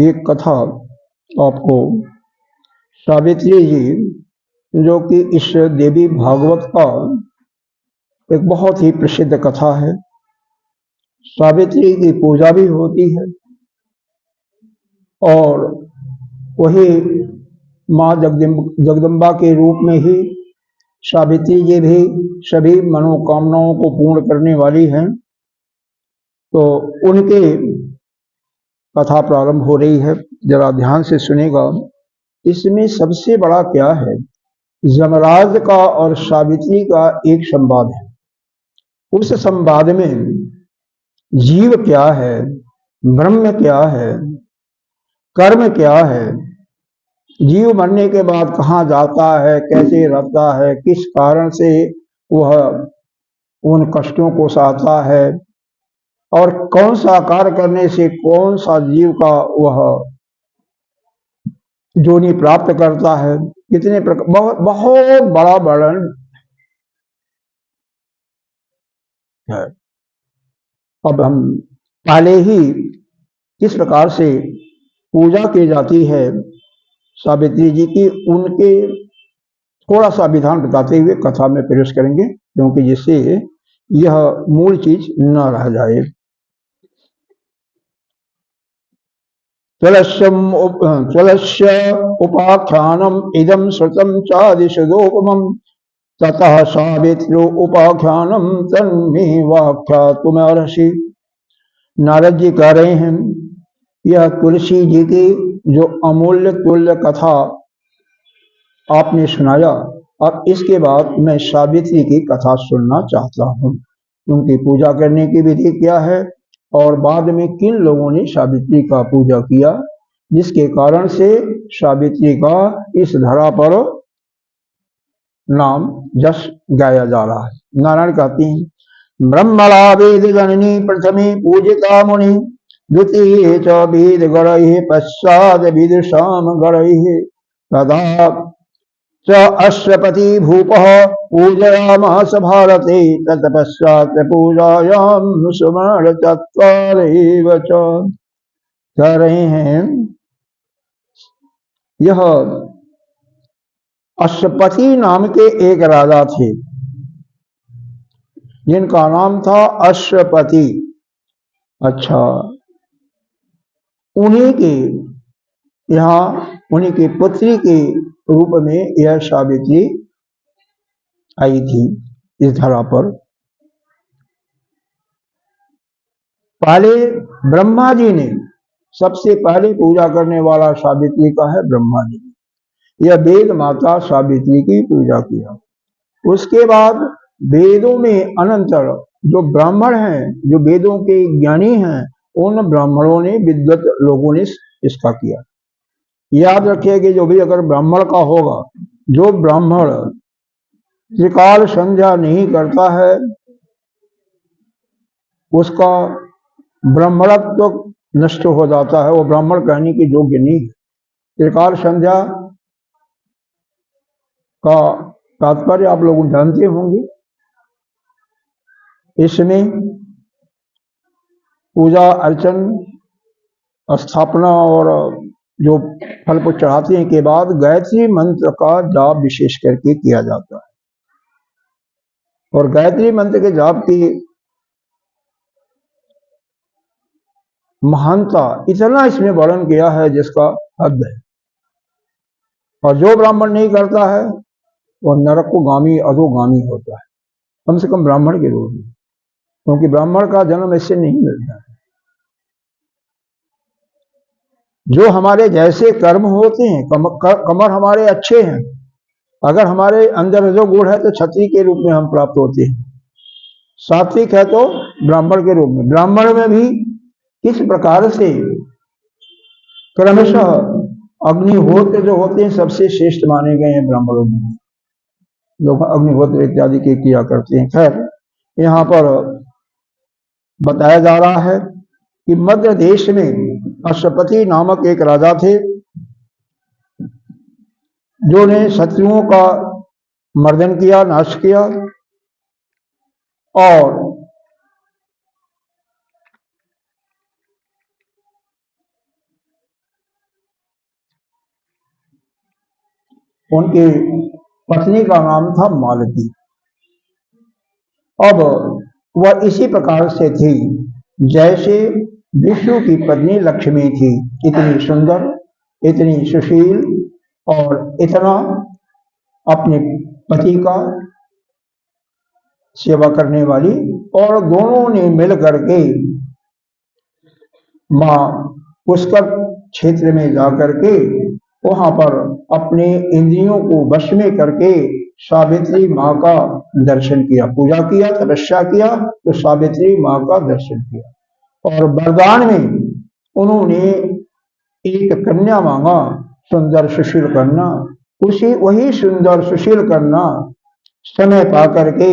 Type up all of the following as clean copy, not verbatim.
एक कथा आपको सावित्री जी, जो कि इस देवी भागवत का एक बहुत ही प्रसिद्ध कथा है। सावित्री की पूजा भी होती है और वही माँ जगदम्बा के रूप में ही सावित्री जी भी सभी मनोकामनाओं को पूर्ण करने वाली हैं। तो उनके कथा प्रारंभ हो रही है, जरा ध्यान से सुनेगा। इसमें सबसे बड़ा क्या है, यमराज का और सावित्री का एक संवाद है। उस संवाद में जीव क्या है, ब्रह्म क्या है, कर्म क्या है, जीव मरने के बाद कहाँ जाता है, कैसे रहता है, किस कारण से वह उन कष्टों को सहता है, और कौन सा कार्य करने से कौन सा जीव का वह जोनि प्राप्त करता है, कितने प्रकार, बहुत बहुत बड़ा वर्णन है। अब हम पहले ही किस प्रकार से पूजा की जाती है सावित्री जी की, उनके थोड़ा सा विधान बताते हुए कथा में प्रवेश करेंगे, क्योंकि जिससे यह मूल चीज न रह जाए। त्वलस्य उपाख्यानम इदम श्रुतम चादिशदोपमं ततः सावित्रो उपाख्यानम तन्मे वाख्यातुमर्हसि। नारद जी कह रहे हैं, यह तुलसी जी की जो अमूल्य तुल्य कथा आपने सुनाया, अब इसके बाद मैं सावित्री की कथा सुनना चाहता हूँ। उनकी पूजा करने की विधि क्या है और बाद में किन लोगों ने सावित्री का पूजा किया, जिसके कारण से सावित्री का इस धरा पर नाम जस गाया जा रहा है। नारायण कहती हैं, ब्रह्मणा वेद जननी प्रथमे पूजिता मुनि, द्वितीय च वेद गणैः पश्चाद विदुषाम गणैः, तदा च अश्वपति भूपः पूजयामास भारते, तत्पश्चात् पूजायां सुमण चत्वारेव च। कह रहे हैं, यह अश्वपति नाम के एक राजा थे, जिनका नाम था अश्वपति। अच्छा, उन्हीं के यहाँ उन्हीं की पुत्री के रूप में यह सावित्री आई थी इस धरा पर। पहले ब्रह्मा जी ने, सबसे पहले पूजा करने वाला सावित्री का है ब्रह्मा जी, यह वेद माता सावित्री की पूजा किया। उसके बाद वेदों में अनंतर जो ब्राह्मण हैं, जो वेदों के ज्ञानी हैं, उन ब्राह्मणों ने, विद्वत लोगों ने इसका किया। याद रखिए कि जो भी अगर ब्राह्मण का होगा, जो ब्राह्मण त्रिकाल संध्या नहीं करता है, उसका ब्राह्मणत्व नष्ट हो जाता है, वो ब्राह्मण कहने के योग्य नहीं है। त्रिकाल संध्या का तात्पर्य आप लोग जानते होंगे। इसमें पूजा अर्चन स्थापना और जो फल को चढ़ाते हैं के बाद गायत्री मंत्र का जाप विशेष करके किया जाता है। और गायत्री मंत्र के जाप की महानता इतना इसमें वर्णन किया है जिसका हद है। और जो ब्राह्मण नहीं करता है वह नरक को गामी, अधोगामी होता है, कम से कम ब्राह्मण के रूप में, क्योंकि ब्राह्मण का जन्म इससे नहीं मिलता है। जो हमारे जैसे कर्म होते हैं, कमर हमारे अच्छे हैं, अगर हमारे अंदर जो गुण है तो क्षत्रिय के रूप में हम प्राप्त होते हैं, सात्विक है तो ब्राह्मण के रूप में। ब्राह्मण में भी किस प्रकार से क्रमशः अग्निहोत्र जो होते हैं सबसे श्रेष्ठ माने गए हैं ब्राह्मणों में, लोग अग्निहोत्र इत्यादि के किया करते हैं। खैर, यहाँ पर बताया जा रहा है कि मध्य देश में अश्वपति नामक एक राजा थे, जो ने शत्रुओं का मर्दन किया, नाश किया, और उनकी पत्नी का नाम था मालती। अब वह इसी प्रकार से थी जैसे विष्णु की पत्नी लक्ष्मी थी, इतनी सुंदर, इतनी सुशील और इतना अपने पति का सेवा करने वाली। और दोनों ने मिल करके माँ पुष्कर क्षेत्र में जाकर के वहां पर अपने इंद्रियों को वश में करके सावित्री माँ का दर्शन किया, पूजा किया, तपस्या किया, तो सावित्री माँ का दर्शन किया। और वरदान में उन्होंने एक कन्या मांगा, सुंदर सुशील कन्या। वही सुंदर सुशील कन्या समय पा करके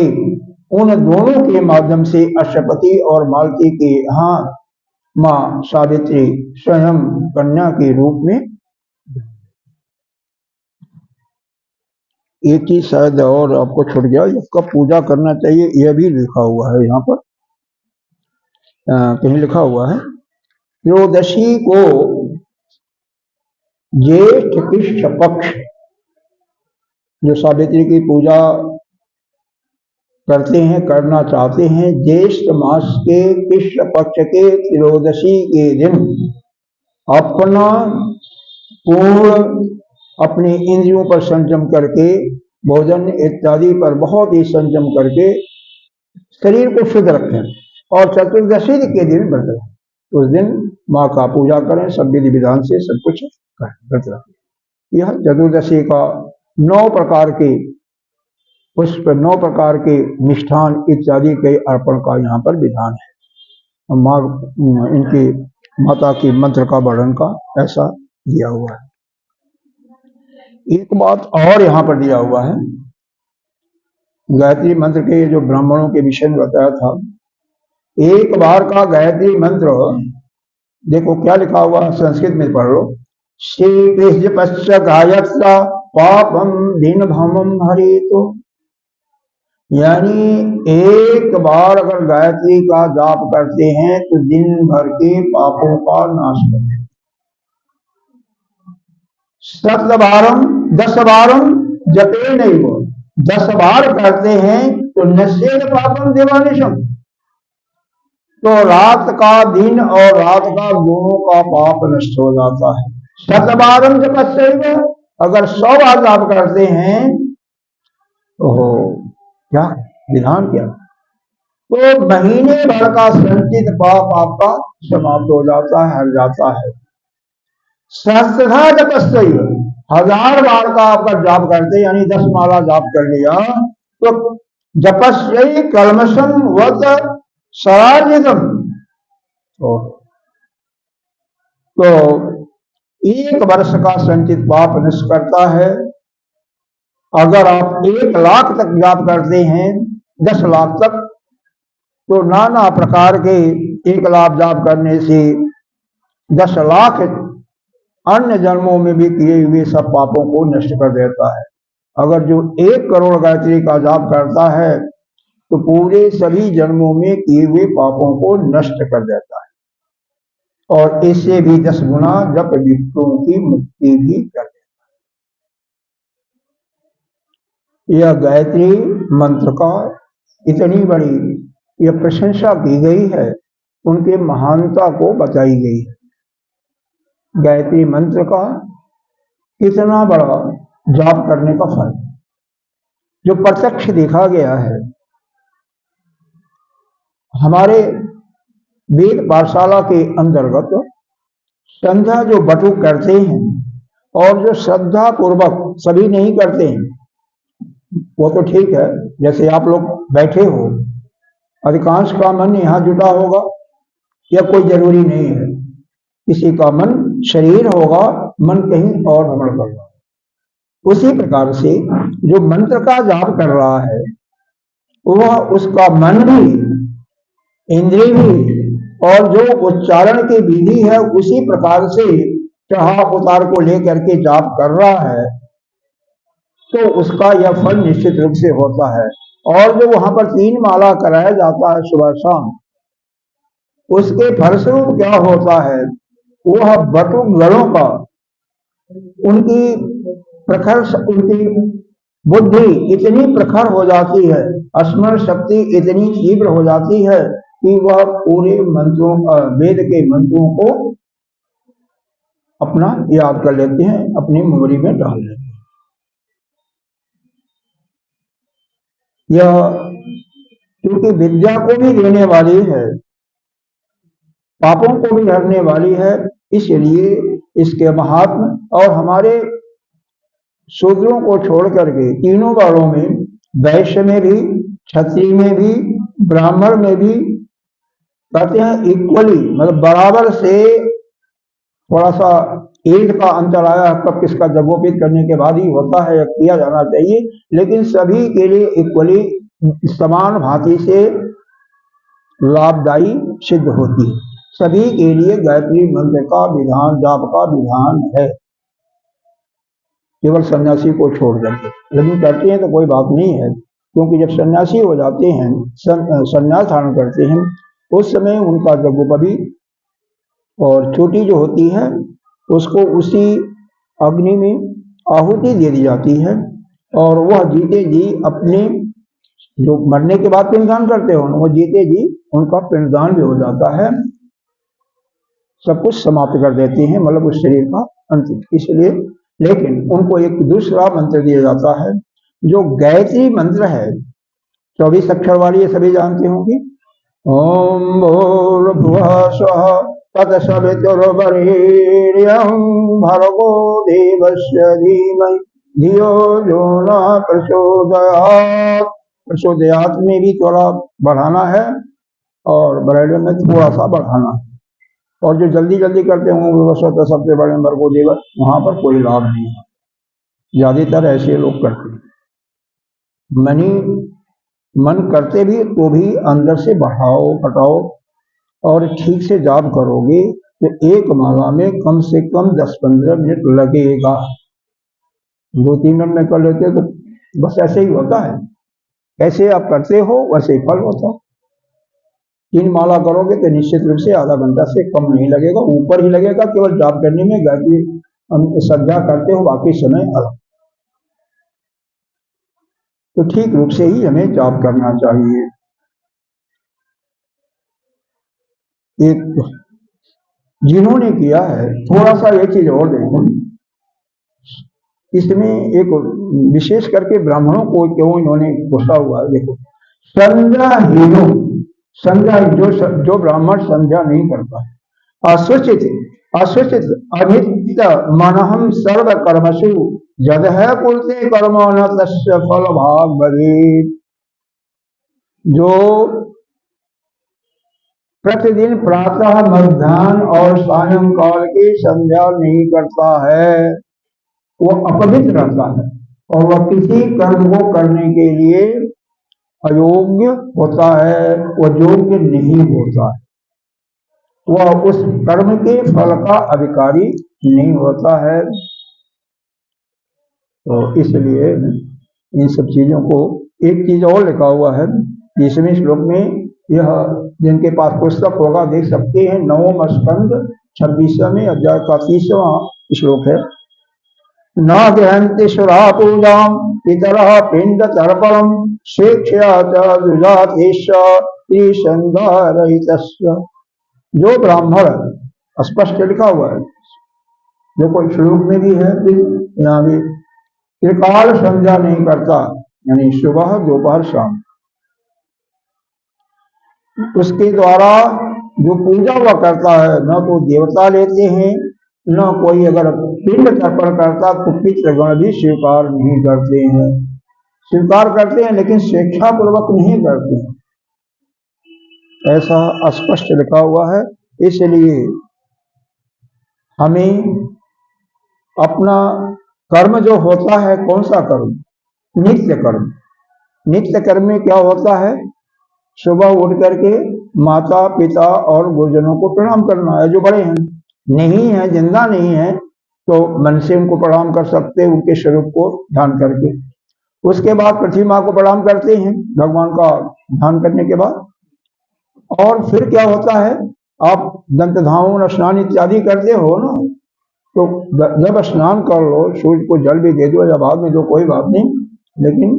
उन दोनों के माध्यम से अश्वपति और मालती के यहाँ माँ सावित्री स्वयं कन्या के रूप में। एक ही शायद और आपको छूट गया, इसका पूजा करना चाहिए, यह भी लिखा हुआ है यहाँ पर, कहीं लिखा हुआ है त्रयोदशी को ज्येष्ठ कृष्ण पक्ष, जो सावित्री की पूजा करते हैं, करना चाहते हैं, ज्येष्ठ मास के कृष्ण पक्ष के त्रयोदशी के दिन अपना पूर्ण अपने इंद्रियों पर संयम करके, भोजन इत्यादि पर बहुत ही संयम करके शरीर को शुद्ध रखें और चतुर्दशी के दिन व्रत रखें। उस दिन माँ का पूजा करें, सब विधि विधान से सब कुछ करें, व्रत रखें। यह चतुर्दशी का 9 प्रकार के पुष्प, 9 प्रकार के मिष्ठान इत्यादि के अर्पण का यहाँ पर विधान है। माँ इनकी माता की मंत्र का वर्णन का ऐसा दिया हुआ है। एक बात और यहाँ पर दिया हुआ है, गायत्री मंत्र के जो ब्राह्मणों के विषय में बताया था, एक बार का गायत्री मंत्र देखो क्या लिखा हुआ, संस्कृत में पढ़ लो। श्री कृष्ण पश्च गायत्रा पापम दिन भमम हरितो, यानी एक बार अगर गायत्री का जाप करते हैं तो दिन भर के पापों का नाश कर देते। 7 बारम 10 बारम जपे नहीं वो, 10 बार करते हैं तो नश्येद पापम देवानिशम, तो रात का, दिन और रात का दोनों का पाप नष्ट हो जाता है। 7 बारम जपस्यैव, अगर 100 बार जाप करते हैं तो क्या विधान क्या, तो महीने भर का संचित पाप आपका समाप्त हो जाता है, हट जाता है। सहस्रधा जपस्यैव, 1000 बार का आपका जाप करते, यानी 10 माला जाप कर लिया, तो जपस्यै कल्मषम वत सराजितम, तो 1 वर्ष का संचित पाप नष्ट करता है। अगर आप 1 लाख तक जाप करते हैं, 10 लाख तक, तो नाना प्रकार के 1 लाख जाप करने से 10 लाख अन्य जन्मों में भी किए हुए सब पापों को नष्ट कर देता है। अगर जो 1 करोड़ गायत्री का जाप करता है तो पूरे सभी जन्मों में किए हुए पापों को नष्ट कर देता है, और इससे भी 10 गुना जप विप्रों की मुक्ति भी कर देता है। यह गायत्री मंत्र का इतनी बड़ी यह प्रशंसा की गई है, उनके महानता को बताई गई है। गायत्री मंत्र का कितना बड़ा जाप करने का फल जो प्रत्यक्ष देखा गया है। हमारे वेद पाठशाला के अंतर्गत संध्या जो बटुक करते हैं, और जो श्रद्धा पूर्वक सभी नहीं करते हैं, वो तो ठीक है, जैसे आप लोग बैठे हो, अधिकांश का मन यहाँ जुटा होगा, या कोई जरूरी नहीं है, किसी का मन शरीर होगा, मन कहीं और भ्रमण कर रहा है। उसी प्रकार से जो मंत्र का जाप कर रहा है, वह उसका मन भी, इंद्रिय भी, और जो उच्चारण की विधि है उसी प्रकार से चढ़ा उतार को लेकर के जाप कर रहा है, तो उसका यह फल निश्चित रूप से होता है। और जो वहां पर 3 माला कराया जाता है सुबह शाम, उसके फलस्वरूप क्या होता है, वह बटुक गणों का, उनकी प्रखर उनकी बुद्धि इतनी प्रखर हो जाती है, स्मरण शक्ति इतनी तीव्र हो जाती है कि वह पूरे मंत्रों वेद के मंत्रों को अपना याद कर लेते हैं, अपनी मेमोरी में डाल लेते हैं। यह क्योंकि विद्या को भी देने वाली है, पापों को भी हरने वाली है, इसलिए इसके महात्म और हमारे शूद्रों को छोड़ करके तीनों वर्णों में, वैश्य में भी, क्षत्रिय में भी, ब्राह्मण में भी कहते हैं इक्वली, मतलब बराबर से, थोड़ा सा एज का अंतर आया, कब किसका जगोपित करने के बाद ही होता है, किया जाना चाहिए, लेकिन सभी के लिए इक्वली समान भांति से लाभदायी सिद्ध होती है। सभी के लिए गायत्री मंत्र का विधान, जाप का विधान है, केवल सन्यासी को छोड़ करके। लेकिन करते हैं तो कोई बात नहीं है, क्योंकि जब सन्यासी हो जाते हैं, सन्यास धारण करते हैं, उस समय उनका जगोपवी और छोटी जो होती है उसको उसी अग्नि में आहुति दे दी जाती है, और वह जीते जी अपने, जो मरने के बाद पिंडदान करते हो, वह जीते जी उनका पिंडदान भी हो जाता है, सब कुछ समाप्त कर देते हैं, मतलब उस शरीर का अंतिम। इसलिए लेकिन उनको एक दूसरा मंत्र दिया जाता है, जो गायत्री मंत्र है, 24 अक्षर वाली, ये सभी जानते होंगे। ओम भूर्भुवः स्वः तत्सवितुर्वरेण्यं भर्गो देवस्य धीमहि धियो यो नः प्रचोदयात्। प्रचोदयात् में भी थोड़ा बढ़ाना है और वरेण्यं में थोड़ा सा बढ़ाना है, और जो जल्दी जल्दी करते होंगे स्वतः सबसे बड़े भर्गो देव, वहां पर कोई लाभ नहीं है, ज्यादातर ऐसे लोग करते हैं। मन करते भी तो भी अंदर से बढ़ाओ घटाओ, और ठीक से जाप करोगे तो एक माला में कम से कम 10-15 मिनट लगेगा। 2-3 मिनट में कर लेते तो बस ऐसे ही होता है, ऐसे आप करते हो वैसे ही फल होता है। 3 माला करोगे तो निश्चित रूप से आधा घंटा से कम नहीं लगेगा, ऊपर ही लगेगा, केवल जाप करने में गायत्री श्रद्धा करते हो, बाकी समय अलग। तो ठीक रूप से ही हमें जाप करना चाहिए। एक जिन्होंने किया है, थोड़ा सा ये चीज और देखो, इसमें एक विशेष करके ब्राह्मणों को क्यों इन्होंने घोषा हुआ है। देखो, संज्ञाहीनो, संज्ञा जो ब्राह्मण संज्ञा नहीं करता है, असुचित अनित्य मनहम सर्व कर्मसु जद है कुलते कर्म न तस्य फल भाग भवे। जो प्रतिदिन प्रातः, मध्याह्न और सायंकाल की संध्या नहीं करता है, वो अपवित्र रहता है, और वह किसी कर्म को करने के लिए अयोग्य होता है, वह योग्य नहीं होता है, वह उस कर्म के फल का अधिकारी नहीं होता है। तो इसलिए इन सब चीजों को, एक चीज और लिखा हुआ है 20वें श्लोक में, यह जिनके पास पुस्तक होगा देख सकते हैं, 9वां स्कंद 26वें अध्याय का 30वां श्लोक है। न गहन्ति सुरा पूजा पितरः पिंड तर्पणम स्वेच्छया च दुजातेश्य रहितस्य। जो ब्राह्मण, स्पष्ट लिखा हुआ है, देखो श्लोक में भी है, यहाँ भी, त्रिकाल संध्या नहीं करता, यानी सुबह दोपहर शाम, उसके द्वारा जो पूजा हुआ करता है, न तो देवता लेते हैं, न कोई अगर पिंड तर्पण करता तो पितृगण भी स्वीकार नहीं करते हैं, स्वीकार करते हैं लेकिन स्वेच्छा पूर्वक नहीं करते हैं, ऐसा स्पष्ट लिखा हुआ है। इसलिए हमें अपना कर्म जो होता है, कौन सा कर्म, नित्य कर्म, नित्य कर्म में क्या होता है, सुबह उठ करके माता पिता और गुरुजनों को प्रणाम करना है, जो बड़े हैं, नहीं है, जिंदा नहीं है तो मन से उनको प्रणाम कर सकते हैं, उनके स्वरूप को ध्यान करके। उसके बाद पृथ्वी माँ को प्रणाम करते हैं भगवान का ध्यान करने के बाद, और फिर क्या होता है, आप दंत धावन स्नान इत्यादि करते हो ना, तो जब स्नान कर लो, सूर्य को जल भी दे दो या बाद में दो, कोई बात नहीं, लेकिन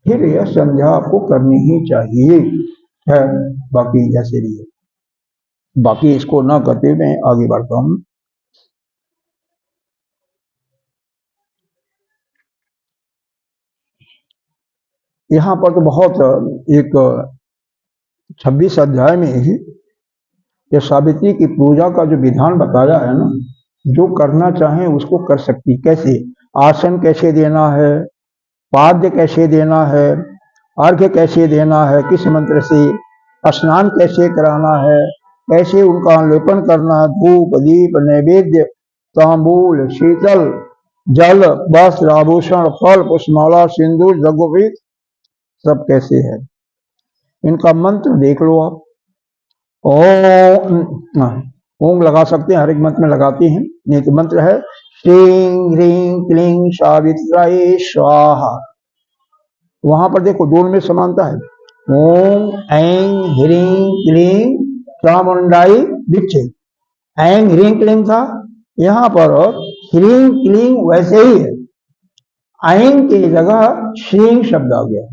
फिर यह संध्या आपको करनी ही चाहिए है। बाकी जैसे भी है, बाकी इसको ना करते मैं आगे बढ़ता हूं। यहां पर तो बहुत एक 26 अध्याय में ही ये सावित्री की पूजा का जो विधान बताया है ना, जो करना चाहे उसको कर सकती। कैसे? आसन कैसे देना है, पाद्य कैसे देना है, अर्घ्य कैसे देना है, किस मंत्र से, स्नान कैसे कराना है, कैसे उनका लेपन करना है, धूप दीप नैवेद्य तांबूल शीतल जल वस्त्र आभूषण फल पुष्पमाला सिंदूर जगोपीत सब कैसे है। इनका मंत्र देख लो आप। ओम लगा सकते हैं, हर एक मंत्र में लगाते हैं। नहीं तो मंत्र है श्रीं ह्रीं क्लीं सावित्राय स्वाहा। वहां पर देखो दोनों में समानता है। ओम ऐं ह्रीं क्लीं चामुंडाई विच्चे। ऐं ह्रीं क्लीं था, यहां पर ह्रीं क्लीं वैसे ही है, ऐं की जगह श्रीं शब्द आ गया।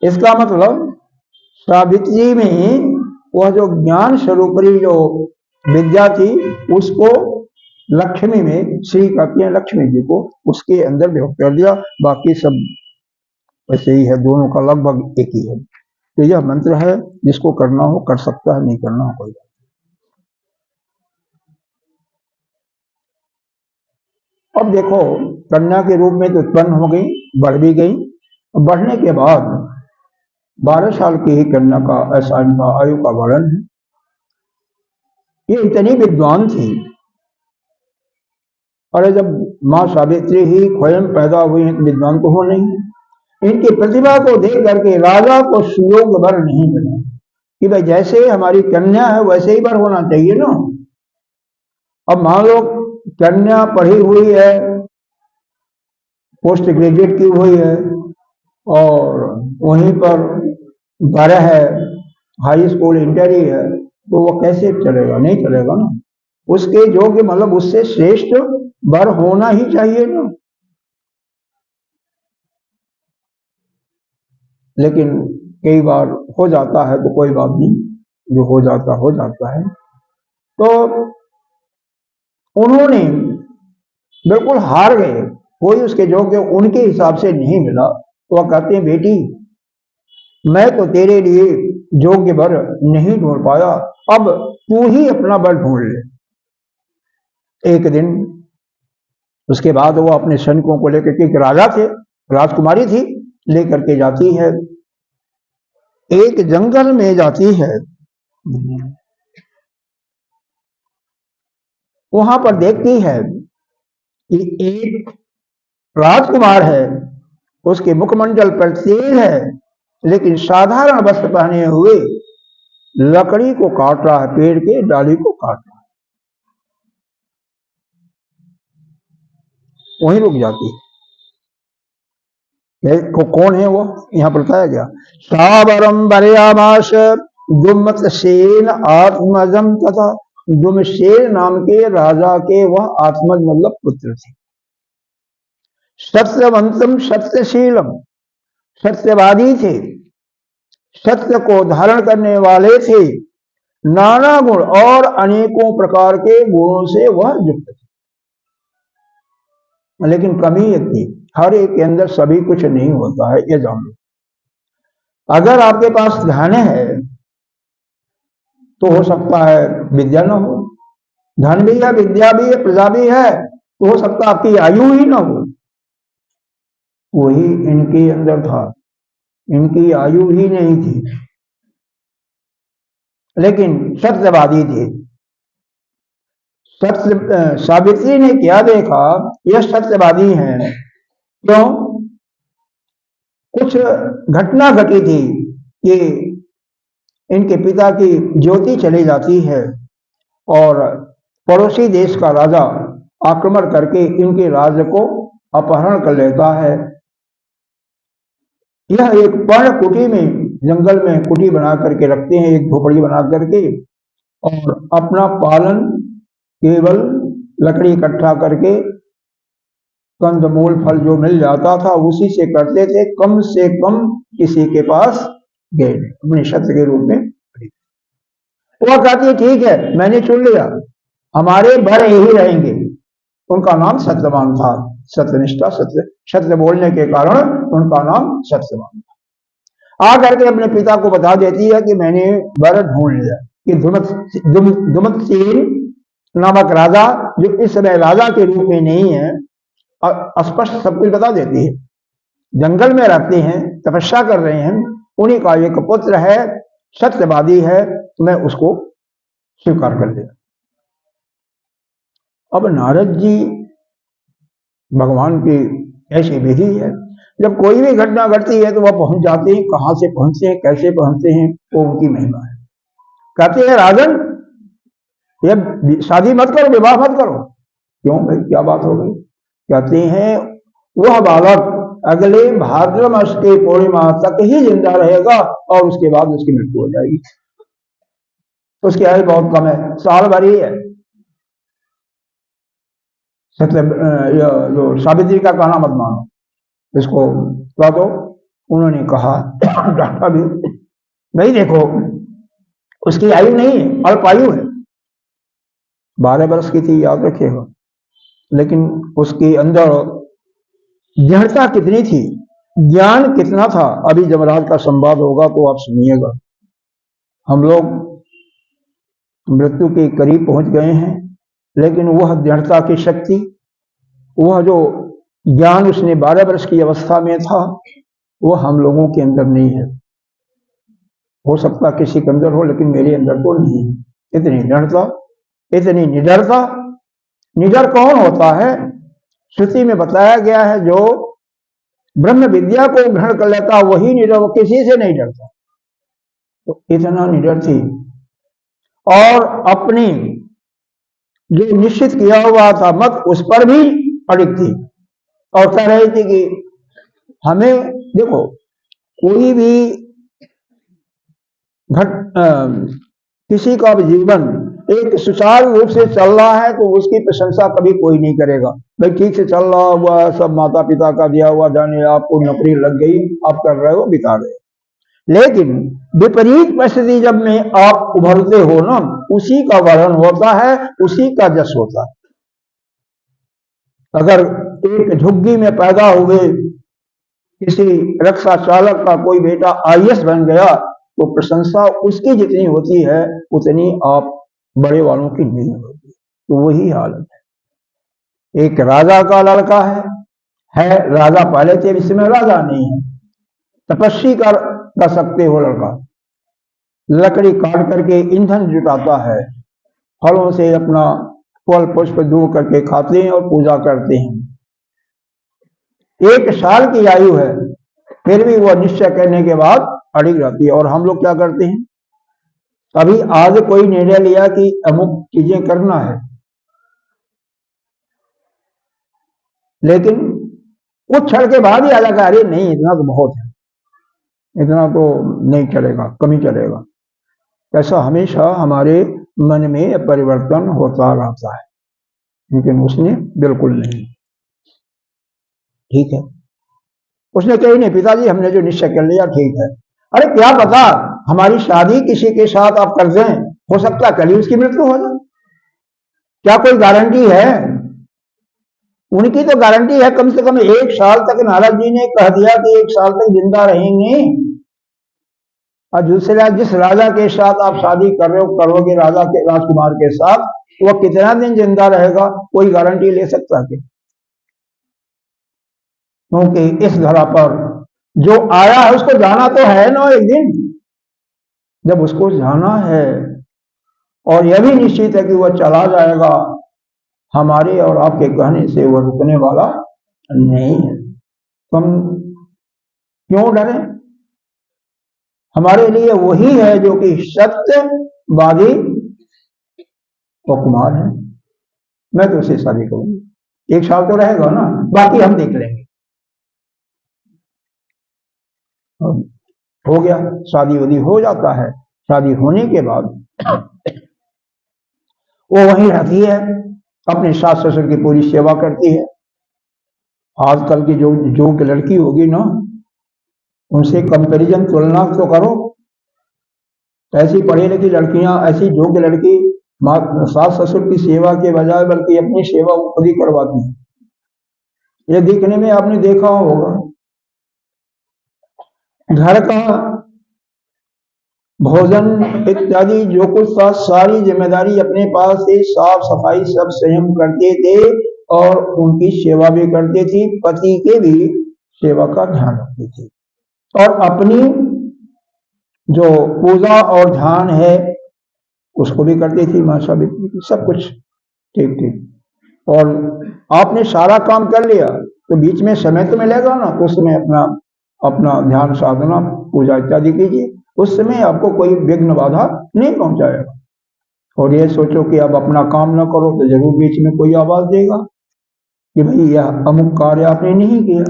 इसका मतलब सावित्री में वह जो ज्ञान स्वरूपी जो विद्या थी, उसको लक्ष्मी में श्री कहते हैं, लक्ष्मी जी को उसके अंदर व्यक्त कर दिया। बाकी सब वैसे ही है, दोनों का लगभग एक ही है। तो यह मंत्र है, जिसको करना हो कर सकता है, नहीं करना हो कोई। अब देखो, कन्या के रूप में तो उत्पन्न हो गई, बढ़ भी गई। बढ़ने के बाद 12 साल की ही कन्या का ऐसा इनका आयु का वर्णन है। ये इतनी विद्वान थी, अरे जब माँ सावित्री ही स्वयं पैदा हुई है तो विद्वान तो हो नहीं। इनकी प्रतिभा को देख करके राजा को सुयोग वर नहीं मिला कि भाई जैसे हमारी कन्या है वैसे ही वर होना चाहिए ना। अब मान लो कन्या पढ़ी हुई है, पोस्ट ग्रेजुएट की हुई है, और वहीं पर वर है, हाई स्कूल इंटर ही है, तो वो कैसे चलेगा? नहीं चलेगा ना। उसके योग्य मतलब उससे श्रेष्ठ वर होना ही चाहिए ना। लेकिन कई बार हो जाता है तो कोई बात नहीं, जो हो जाता है। तो उन्होंने बिल्कुल हार गए, कोई उसके योग्य उनके हिसाब से नहीं मिला। तो वह कहते हैं बेटी, मैं तो तेरे लिए योग्य वर नहीं ढूंढ पाया, अब तू ही अपना वर ढूंढ ले। एक दिन उसके बाद वो अपने सैनिकों को लेकर के, एक राजा थे, राजकुमारी थी, लेकर के जाती है, एक जंगल में जाती है। वहां पर देखती है कि एक राजकुमार है, उसके मुखमंडल पर तेल है, लेकिन साधारण वस्त्र पहने हुए लकड़ी को काट रहा है, पेड़ के डाली को काट रहा है। वहीं रुक जाती है। कौन है वो? यहां पर बताया गया, सावरम बरयामाश दुमत सेन आत्मजम तथा। दुमसेन नाम के राजा के वह आत्मज मतलब पुत्र थे। सत्यवंतम सत्यशीलम, सत्यवादी थे, सत्य को धारण करने वाले थे, नाना गुण और अनेकों प्रकार के गुणों से वह युक्त थे। लेकिन कमी एक थी, हर एक के अंदर सभी कुछ नहीं होता है, ये जान लो। अगर आपके पास धन है तो हो सकता है विद्या न हो, धन भी है, विद्या भी है, प्रजा भी है, तो हो सकता है आपकी आयु ही ना हो। वही इनके अंदर था, इनकी आयु ही नहीं थी, लेकिन सत्यवादी थे। सत्य सावित्री ने क्या देखा, यह सत्यवादी हैं। क्यों? कुछ घटना घटी थी कि इनके पिता की ज्योति चली जाती है और पड़ोसी देश का राजा आक्रमण करके इनके राज्य को अपहरण कर लेता है। यह एक पर्ण कुटी में, जंगल में कुटी बना करके रखते हैं, एक झोपड़ी बना करके, और अपना पालन केवल लकड़ी इकट्ठा करके कंदमूल फल जो मिल जाता था उसी से करते थे, कम से कम किसी के पास गए नहीं, अपने शस्त्र के रूप में। वो कहती है ठीक है मैंने चुन लिया, हमारे भर यही रहेंगे। उनका नाम सत्यवान था, सत्यनिष्ठा, सत्य बोलने के कारण उनका नाम सत्यवान था। आकर के अपने पिता को बता देती है कि मैंने वर ढूंढ लिया, कि दुमतसेन नामक राजा, जो इस समय राजा के रूप में नहीं है, स्पष्ट सब कुछ बता देती है, जंगल में रहते हैं, तपस्या कर रहे हैं, उन्हीं का एक पुत्र है, सत्यवादी है, तो मैं उसको स्वीकार कर लिया। अब नारद जी, भगवान की ऐसी विधि है, जब कोई भी घटना घटती है तो वह पहुंच जाते हैं, कहां से पहुंचते हैं, कैसे पहुंचते हैं, वो उनकी महिमा है। कहते हैं राजन ये शादी मत करो, विवाह मत करो। क्यों भाई, क्या बात हो गई? कहते हैं वह बालक अगले भाद्र मास के पूर्णिमा तक ही जिंदा रहेगा और उसके बाद उसकी मृत्यु हो जाएगी। उसकी आयु बहुत कम है, साल भर ही है। जो सावित्री का कहना मत मानो, इसको कह दो। उन्होंने कहा डॉक्टर भी नहीं, देखो उसकी आयु नहीं है, अल्प आयु है, 12 वर्ष की थी, याद रखिएगा, लेकिन उसके अंदर दृढ़ता कितनी थी, ज्ञान कितना था। अभी जमराज का संवाद होगा तो आप सुनिएगा। हम लोग मृत्यु के करीब पहुंच गए हैं, लेकिन वह दृढ़ता की शक्ति, वह जो ज्ञान उसने 12 वर्ष की अवस्था में था, वह हम लोगों के अंदर नहीं है। हो सकता किसी के अंदर हो, लेकिन मेरे अंदर तो नहीं है। इतनी दृढ़ता, इतनी निडरता। निडर कौन होता है? श्रुति में बताया गया है, जो ब्रह्म विद्या को ग्रहण कर लेता वही निडर, वो किसी से नहीं डरता। तो इतना निडर थी, और अपनी जो निश्चित किया हुआ था मत, उस पर भी अड़िग थी, और कह रही थी कि हमें देखो, कोई भी किसी का भी जीवन एक सुचारू रूप से चल रहा है तो उसकी प्रशंसा कभी कोई नहीं करेगा। भाई ठीक से चल रहा हुआ, सब माता पिता का दिया हुआ, जाने आपको नौकरी लग गई, आप कर रहे हो, बिता गए। लेकिन विपरीत परिस्थिति जब में आप उभरते हो ना, उसी का वर्णन होता है, उसी का जस होता है। अगर एक झुग्गी में पैदा हुए किसी रक्षा चालक का कोई बेटा आईएएस बन गया, तो प्रशंसा उसकी जितनी होती है उतनी आप बड़े वालों की नहीं होती। तो वही हालत है। एक राजा का लड़का है राजा पहले थे, इस समय राजा नहीं है, तपस्वी कर सकते हो लड़का, लकड़ी काट करके ईंधन जुटाता है, फलों से अपना फल पुष्प दूर करके खाते हैं और पूजा करते हैं। 1 साल की आयु है, फिर भी वह निश्चय करने के बाद अड़िग रहती है। और हम लोग क्या करते हैं? अभी आज कोई निर्णय लिया कि अमुक चीजें करना है, लेकिन कुछ क्षण के बाद ही आ जाएगा, अरे नहीं इतना तो बहुत है, इतना तो नहीं चलेगा, कम ही चलेगा। ऐसा हमेशा हमारे मन में परिवर्तन होता रहता है, लेकिन उसने बिल्कुल नहीं। ठीक है, उसने कही नहीं, पिताजी हमने जो निश्चय कर लिया ठीक है। अरे क्या पता हमारी शादी किसी के साथ आप कर दें, हो सकता है कल ही उसकी मृत्यु हो जाए, क्या कोई गारंटी है? उनकी तो गारंटी है, कम से कम 1 साल तक नारद जी ने कह दिया कि 1 साल तक जिंदा रहेंगे। और दूसरा, जिस राजा के साथ आप शादी कर रहे हो, करोगे राजा के, राजकुमार के साथ, वह कितना दिन जिंदा रहेगा, कोई गारंटी ले सकता है? क्योंकि इस धरा पर जो आया है उसको जाना तो है ना एक दिन। जब उसको जाना है और यह भी निश्चित है कि वह चला जाएगा, हमारे और आपके कहने से वह रुकने वाला नहीं है, तो हम क्यों डरे? हमारे लिए वही है जो कि सत्यवादी और कुमार है। मैं तो उसे शादी करूंगी, 1 साल तो रहेगा ना, बाकी हम देख लेंगे। हो गया, शादी वादी हो जाता है। शादी होने के बाद वो वहीं रहती है, अपने सास ससुर की पूरी सेवा करती है। आजकल की जो की लड़की होगी ना, उनसे कंपैरिजन तुलना तो करो। ऐसी पढ़ी लिखी लड़कियां, ऐसी योग्य लड़की सास ससुर की सेवा के बजाय बल्कि अपनी सेवा खुद ही करवाती है। ये देखने में आपने देखा होगा, घर का भोजन इत्यादि जो कुछ था सारी जिम्मेदारी अपने पास से साफ सफाई सब स्वयं करते थे और उनकी सेवा भी करते थे, पति के भी सेवा का ध्यान रखते थे और अपनी जो पूजा और ध्यान है उसको भी करती थी मां सावित्री की। सब कुछ ठीक ठीक। और आपने सारा काम कर लिया तो बीच में समय तो मिलेगा ना, तो उस समय अपना अपना ध्यान साधना पूजा इत्यादि कीजिए, उस समय आपको कोई विघ्न बाधा नहीं पहुंचाएगा। और ये सोचो कि अब अपना काम ना करो तो जरूर बीच में कोई आवाज देगा कि भाई यह अमुक कार्य आपने नहीं किया।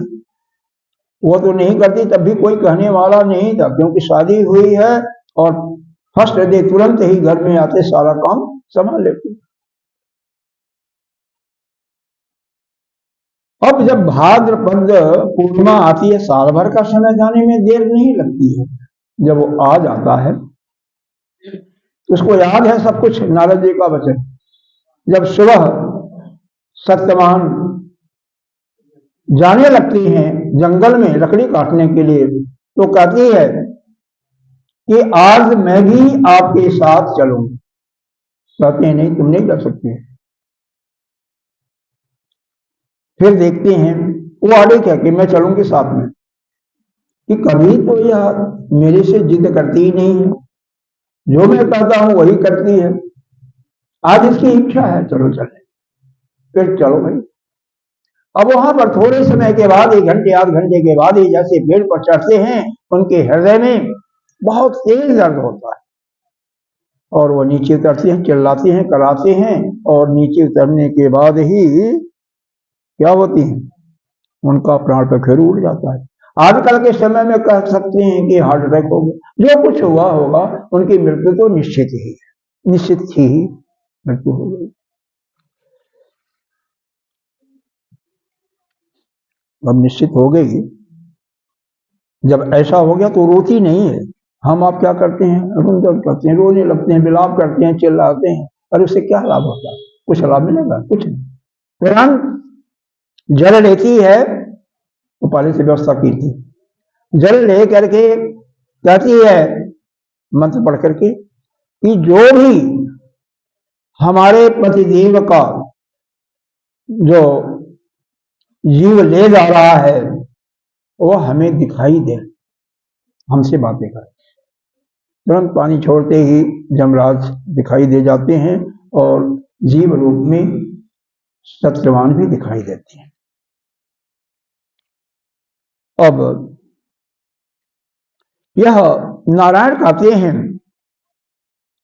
वो तो नहीं करती तब भी कोई कहने वाला नहीं था, क्योंकि शादी हुई है और फर्स्ट डे तुरंत ही घर में आते सारा काम संभाल लेती। अब जब भाद्रपद पूर्णिमा आती है, साल भर का समय जाने में देर नहीं लगती है। जब वो आ जाता है तो उसको याद है सब कुछ, नारद जी का वचन। जब सुबह सत्यवान जाने लगती हैं जंगल में लकड़ी काटने के लिए, तो कहती है कि आज मैं भी आपके साथ चलूंगी। कहते हैं नहीं, तुम नहीं कर सकती। फिर देखते हैं वो आगे क्या कि मैं चलूंगी साथ में, कि कभी तो यह मेरे से जिद करती ही नहीं है, जो मैं कहता हूं वही करती है। आज इसकी इच्छा है, चलो चले। फिर चलो भाई। अब वहां पर थोड़े समय के बाद, 1 घंटे 8 घंटे के बाद ही जैसे पेड़ पर चढ़ते हैं, उनके हृदय में बहुत तेज दर्द होता है और वो नीचे उतरते हैं, चिल्लाते हैं, कराते हैं और नीचे उतरने के बाद ही क्या होती है, उनका प्राण पखेरु उड़ जाता है। आजकल के समय में कह सकते हैं कि हार्ट अटैक हो गया, जो कुछ हुआ होगा, उनकी मृत्यु तो निश्चित ही है, निश्चित ही मृत्यु हो गई। अब निश्चित हो गई, जब ऐसा हो गया तो रोती नहीं है। हम आप क्या करते हैं, रुंझन करते हैं, रोने लगते हैं, विलाप करते हैं, चिल्लाते हैं, और उससे क्या लाभ होता है? कुछ लाभ मिलेगा? कुछ नहीं। कुरान जल लेती है, तो पहले से व्यवस्था की थी, जल ले करके कहती है मंत्र पढ़ करके कि जो भी हमारे पतिदेव का जो जीव ले जा रहा है वो हमें दिखाई दे, हमसे बातें करे। तुरंत पानी छोड़ते ही जमराज दिखाई दे जाते हैं और जीव रूप में सत्यवान भी दिखाई देते हैं। अब यह नारायण कहते हैं,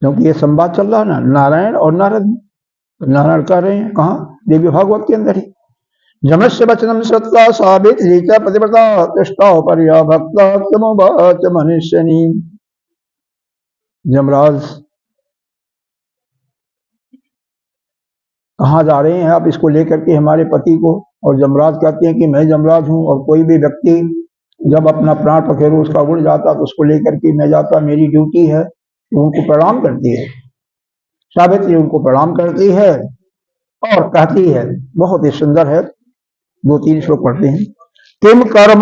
क्योंकि ये संवाद चल रहा है ना नारायण और नारद। नारायण कह रहे हैं कहा, देवी भागवत के अंदर ही, जमस्य वचनम सत्ता सावित्री च पतिव्रता तिष्ठा पर्या भक्ता तमुवाच मनुष्यनी। जमराज कहाँ जा रहे हैं आप इसको लेकर के हमारे पति को? और जमराज कहते हैं कि मैं जमराज हूं, और कोई भी व्यक्ति जब अपना प्राण पखेरु उसका उड़ जाता तो उसको लेकर के मैं जाता, मेरी ड्यूटी है। तो उनको प्रणाम करती है सावित्री, उनको प्रणाम करती है और कहती है, बहुत ही सुंदर है, 2-3 श्लोक पढ़ते हैं। किम कर्म,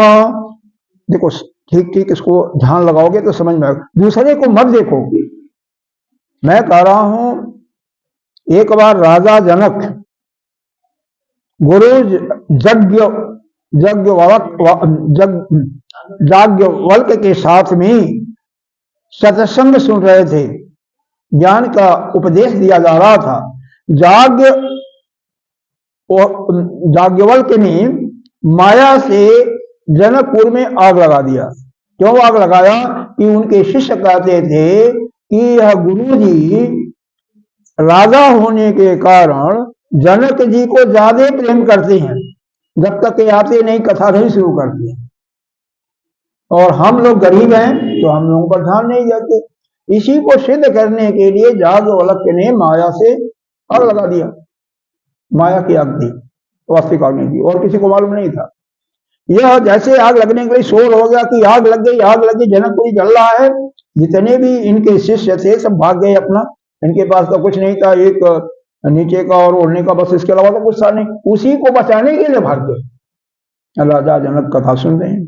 देखो ठीक ठीक इसको ध्यान लगाओगे तो समझ में आएगा, दूसरे को मत देखो। मैं कह रहा हूं, एक बार राजा जनक गुरु याज्ञवल्क के साथ में सत्संग सुन रहे थे, ज्ञान का उपदेश दिया जा रहा था। याज्ञवल्क ने माया से जनकपुर में आग लगा दिया। क्यों आग लगाया? कि उनके शिष्य कहते थे कि यह गुरु जी राजा होने के कारण जनक जी को ज्यादा प्रेम करते हैं, जब तक ये आते नहीं कथा नहीं शुरू करते हैं, और हम लोग गरीब हैं तो हम लोगों पर ध्यान नहीं देते। इसी को सिद्ध करने के लिए याज्ञवल्क्य ने माया से आग लगा दिया। माया की आग थी वास्तविक आग नहीं थी, और किसी को मालूम नहीं था। यह जैसे आग लगने के लिए शोर हो गया कि आग लग गई, आग लग गई, जनकपुरी जल रहा है। जितने भी इनके शिष्य थे सब भाग गए अपना, इनके पास तो कुछ नहीं था, एक नीचे का और ओढ़ने का, बस इसके अलावा तो कुछ था नहीं। उसी को बचाने के लिए भाग गए। राजा जनक कथा सुन रहे हैं।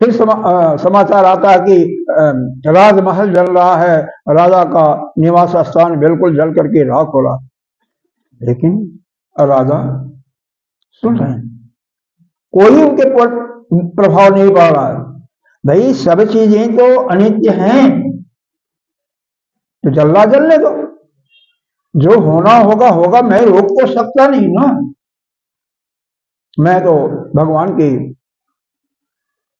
फिर समाचार आता है कि राजमहल जल रहा है, राजा का निवास स्थान बिल्कुल जल करके राख हो रहा। लेकिन राजा सुन रहे हैं, कोई उनके प्रभाव नहीं पड़ रहा है। भाई सब चीजें तो अनित्य हैं, तो जलना जलने दो, जो होना होगा होगा, मैं रोक तो सकता नहीं ना। मैं तो भगवान के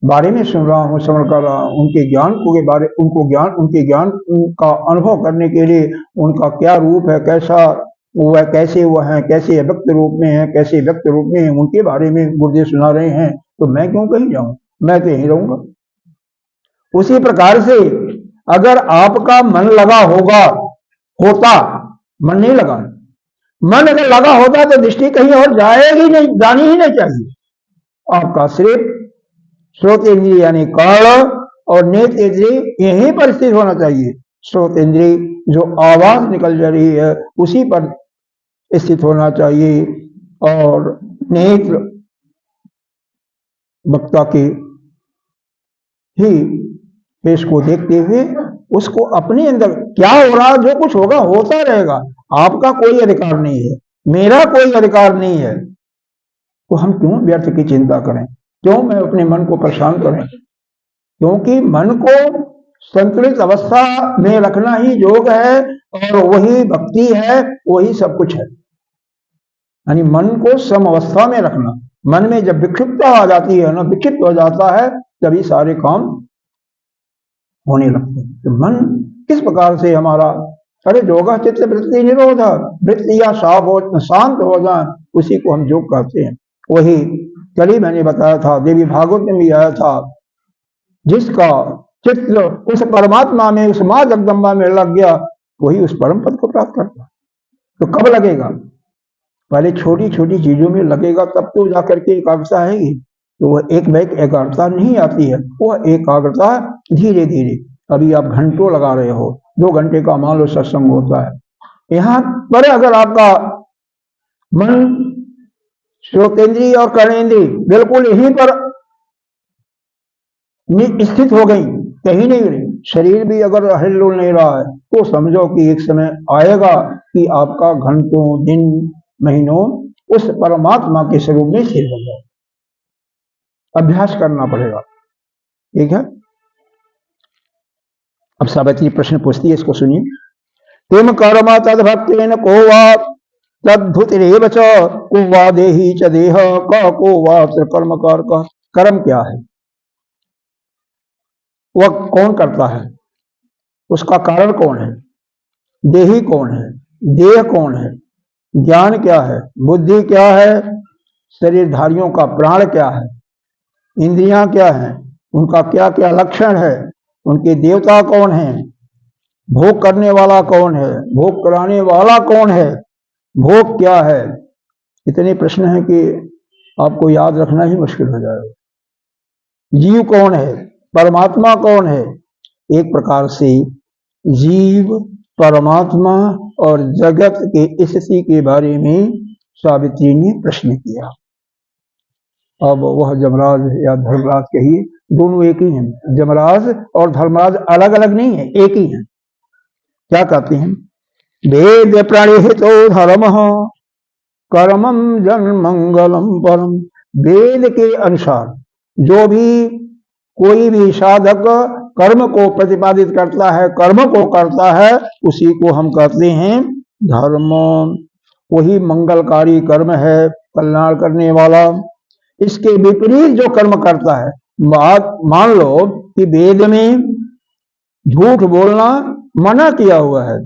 बारे में सुन रहा हूँ, श्रवण कर रहा हूँ, उनके ज्ञान के बारे, उनके ज्ञान का अनुभव करने के लिए, उनका क्या रूप है, कैसा वो है, कैसे वो है, कैसे व्यक्त रूप में है, कैसे व्यक्त रूप में है, उनके बारे में गुरुदेव सुना रहे हैं। तो मैं क्यों कहीं जाऊं, मैं तो यहीं रहूंगा। उसी प्रकार से अगर आपका मन लगा होता, मन नहीं लगा, मन अगर लगा होता तो दृष्टि कहीं और जाएगी नहीं, जानी ही नहीं चाहिए। आपका सिर्फ श्रोत इंद्रिय यानी काल और नेत्र इंद्रिय यहीं पर स्थित होना चाहिए। श्रोत इंद्रिय जो आवाज निकल जा रही है उसी पर स्थित होना चाहिए, और नेत्र वक्ता के ही पेश को देखते हुए उसको अपने अंदर क्या हो रहा, जो कुछ होगा होता रहेगा, आपका कोई अधिकार नहीं है, मेरा कोई अधिकार नहीं है। तो हम क्यों व्यर्थ की चिंता करें, क्यों मैं अपने मन को परेशान करें? क्योंकि मन को संतुलित अवस्था में रखना ही योग है, और वही भक्ति है, वही सब कुछ है। यानी मन को सम अवस्था में रखना। मन में जब विक्षिप्तता आ जाती है ना, विक्षिप्त हो जाता है, तभी सारे काम होने लगते हैं। तो मन किस प्रकार से हमारा, अरे योगा चित्त वृत्ति निरोधा, वृत्तियां शांत हो जाए, उसी को हम योग कहते हैं। वही कल ही मैंने बताया था, देवी भागवत में भी आया था, जिसका चित्र उस परमात्मा में, उस मां जगदम्बा में लग गया, वही उस परम पद को प्राप्त करता। तो कब लगेगा? पहले छोटी छोटी चीजों में लगेगा, तब तो जाकर के एकाग्रता आएगी। तो वह एक बैग एकाग्रता नहीं आती है, वह एकाग्रता धीरे धीरे। अभी आप घंटों लगा रहे हो, 2 घंटे का मान लो सत्संग होता है, यहां पर अगर आपका मन श्रोतेंद्रिय और कर्णेंद्रिय बिल्कुल यहीं पर स्थित हो गई, कहीं नहीं रही, शरीर भी अगर हिलडुल नहीं रहा है, तो समझो कि एक समय आएगा कि आपका घंटों, दिन, महीनों उस परमात्मा के स्वरूप में स्थिर हो जाए। अभ्यास करना पड़ेगा, ठीक है। अब सावित्री प्रश्न पूछती है, इसको सुनिए। तुम कर्म तद भक्तेन को वा तद्भुतिरेव च को वा देहि च देह क को वा कर्म कारक। कर्म क्या है, वह कौन करता है, उसका कारण कौन है, देही कौन है, देह कौन है, ज्ञान क्या है, बुद्धि क्या है, शरीरधारियों का प्राण क्या है, इंद्रियां क्या हैं, उनका क्या क्या लक्षण है, उनके देवता कौन है, भोग करने वाला कौन है, भोग कराने वाला कौन है, भोग क्या है। इतने प्रश्न हैं कि आपको याद रखना ही मुश्किल हो जाएगा। जीव कौन है, परमात्मा कौन है। एक प्रकार से जीव, परमात्मा और जगत के स्थिति के बारे में सावित्री ने प्रश्न किया। अब वह जमराज या धर्मराज कहिए, दोनों एक ही हैं। जमराज और धर्मराज अलग अलग नहीं है, एक ही है। क्या कहते हैं? वेद प्रणिहितो धर्म कर्मम जन मंगलम परम। वेद के अनुसार जो भी कोई भी साधक कर्म को प्रतिपादित करता है, कर्म को करता है, उसी को हम कहते हैं धर्म। वही मंगलकारी कर्म है, कल्याण करने वाला। इसके विपरीत जो कर्म करता है, मान लो कि वेद में झूठ बोलना मना किया हुआ है,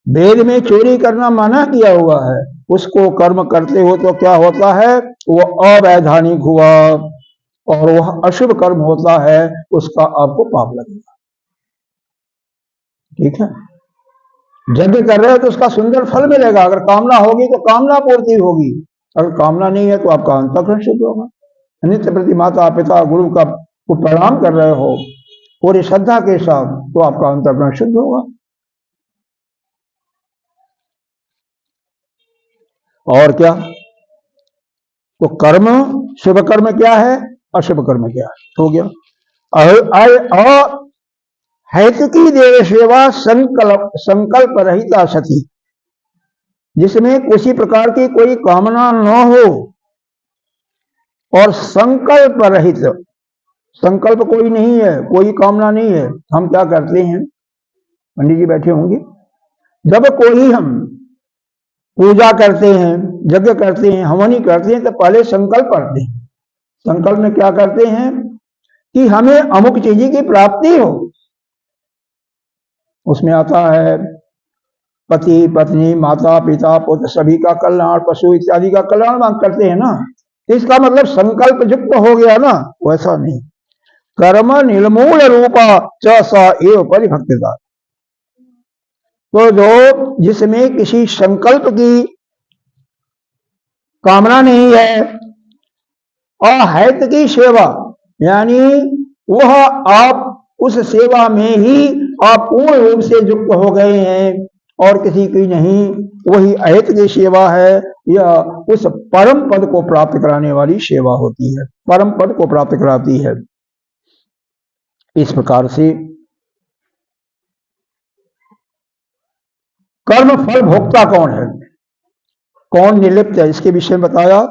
वेद में चोरी करना मना किया हुआ है, उसको कर्म करते हो तो क्या होता है, वो अवैधानिक हुआ और वह अशुभ कर्म होता है, उसका आपको पाप लगेगा। ठीक है, यज्ञ कर रहे हो तो उसका सुंदर फल मिलेगा। अगर कामना होगी तो कामना पूर्ति होगी, अगर कामना नहीं है तो आपका अंतःकरण शुद्ध होगा। नित्य प्रति माता पिता गुरु का को प्रणाम कर रहे हो पूरी श्रद्धा के साथ, तो आपका अंतःकरण शुद्ध होगा। और क्या, तो कर्म, शुभ कर्म क्या है, अशुभ कर्म क्या है, हो गया। हैतुकी देव सेवा संकल्प रहिता सती, जिसमें किसी प्रकार की कोई कामना न हो और संकल्प रहित, संकल्प कोई नहीं है, कोई कामना नहीं है। हम क्या करते हैं, पंडित जी बैठे होंगे, जब कोई हम पूजा करते हैं, यज्ञ करते हैं, हवनी करते हैं, तो पहले संकल्प करते हैं। संकल्प में क्या करते हैं कि हमें अमुक चीज की प्राप्ति हो। उसमें आता है पति पत्नी माता पिता पुत्र सभी का कल्याण, पशु इत्यादि का कल्याण मांग करते हैं ना, इसका मतलब संकल्प युक्त हो गया ना। वैसा नहीं, कर्म निर्मूल रूपा च स एव परिभक्तिता, तो जो जिसमें किसी संकल्प की कामना नहीं है और हैत की सेवा, यानी वह आप उस सेवा में ही आप पूर्ण रूप से युक्त हो गए हैं और किसी की नहीं, वही अहित की सेवा है। यह उस परम पद को प्राप्त कराने वाली सेवा होती है, परम पद को प्राप्त कराती है। इस प्रकार से कर्म फल भोक्ता कौन है, कौन निर्लिप्त है, इसके विषय में बताया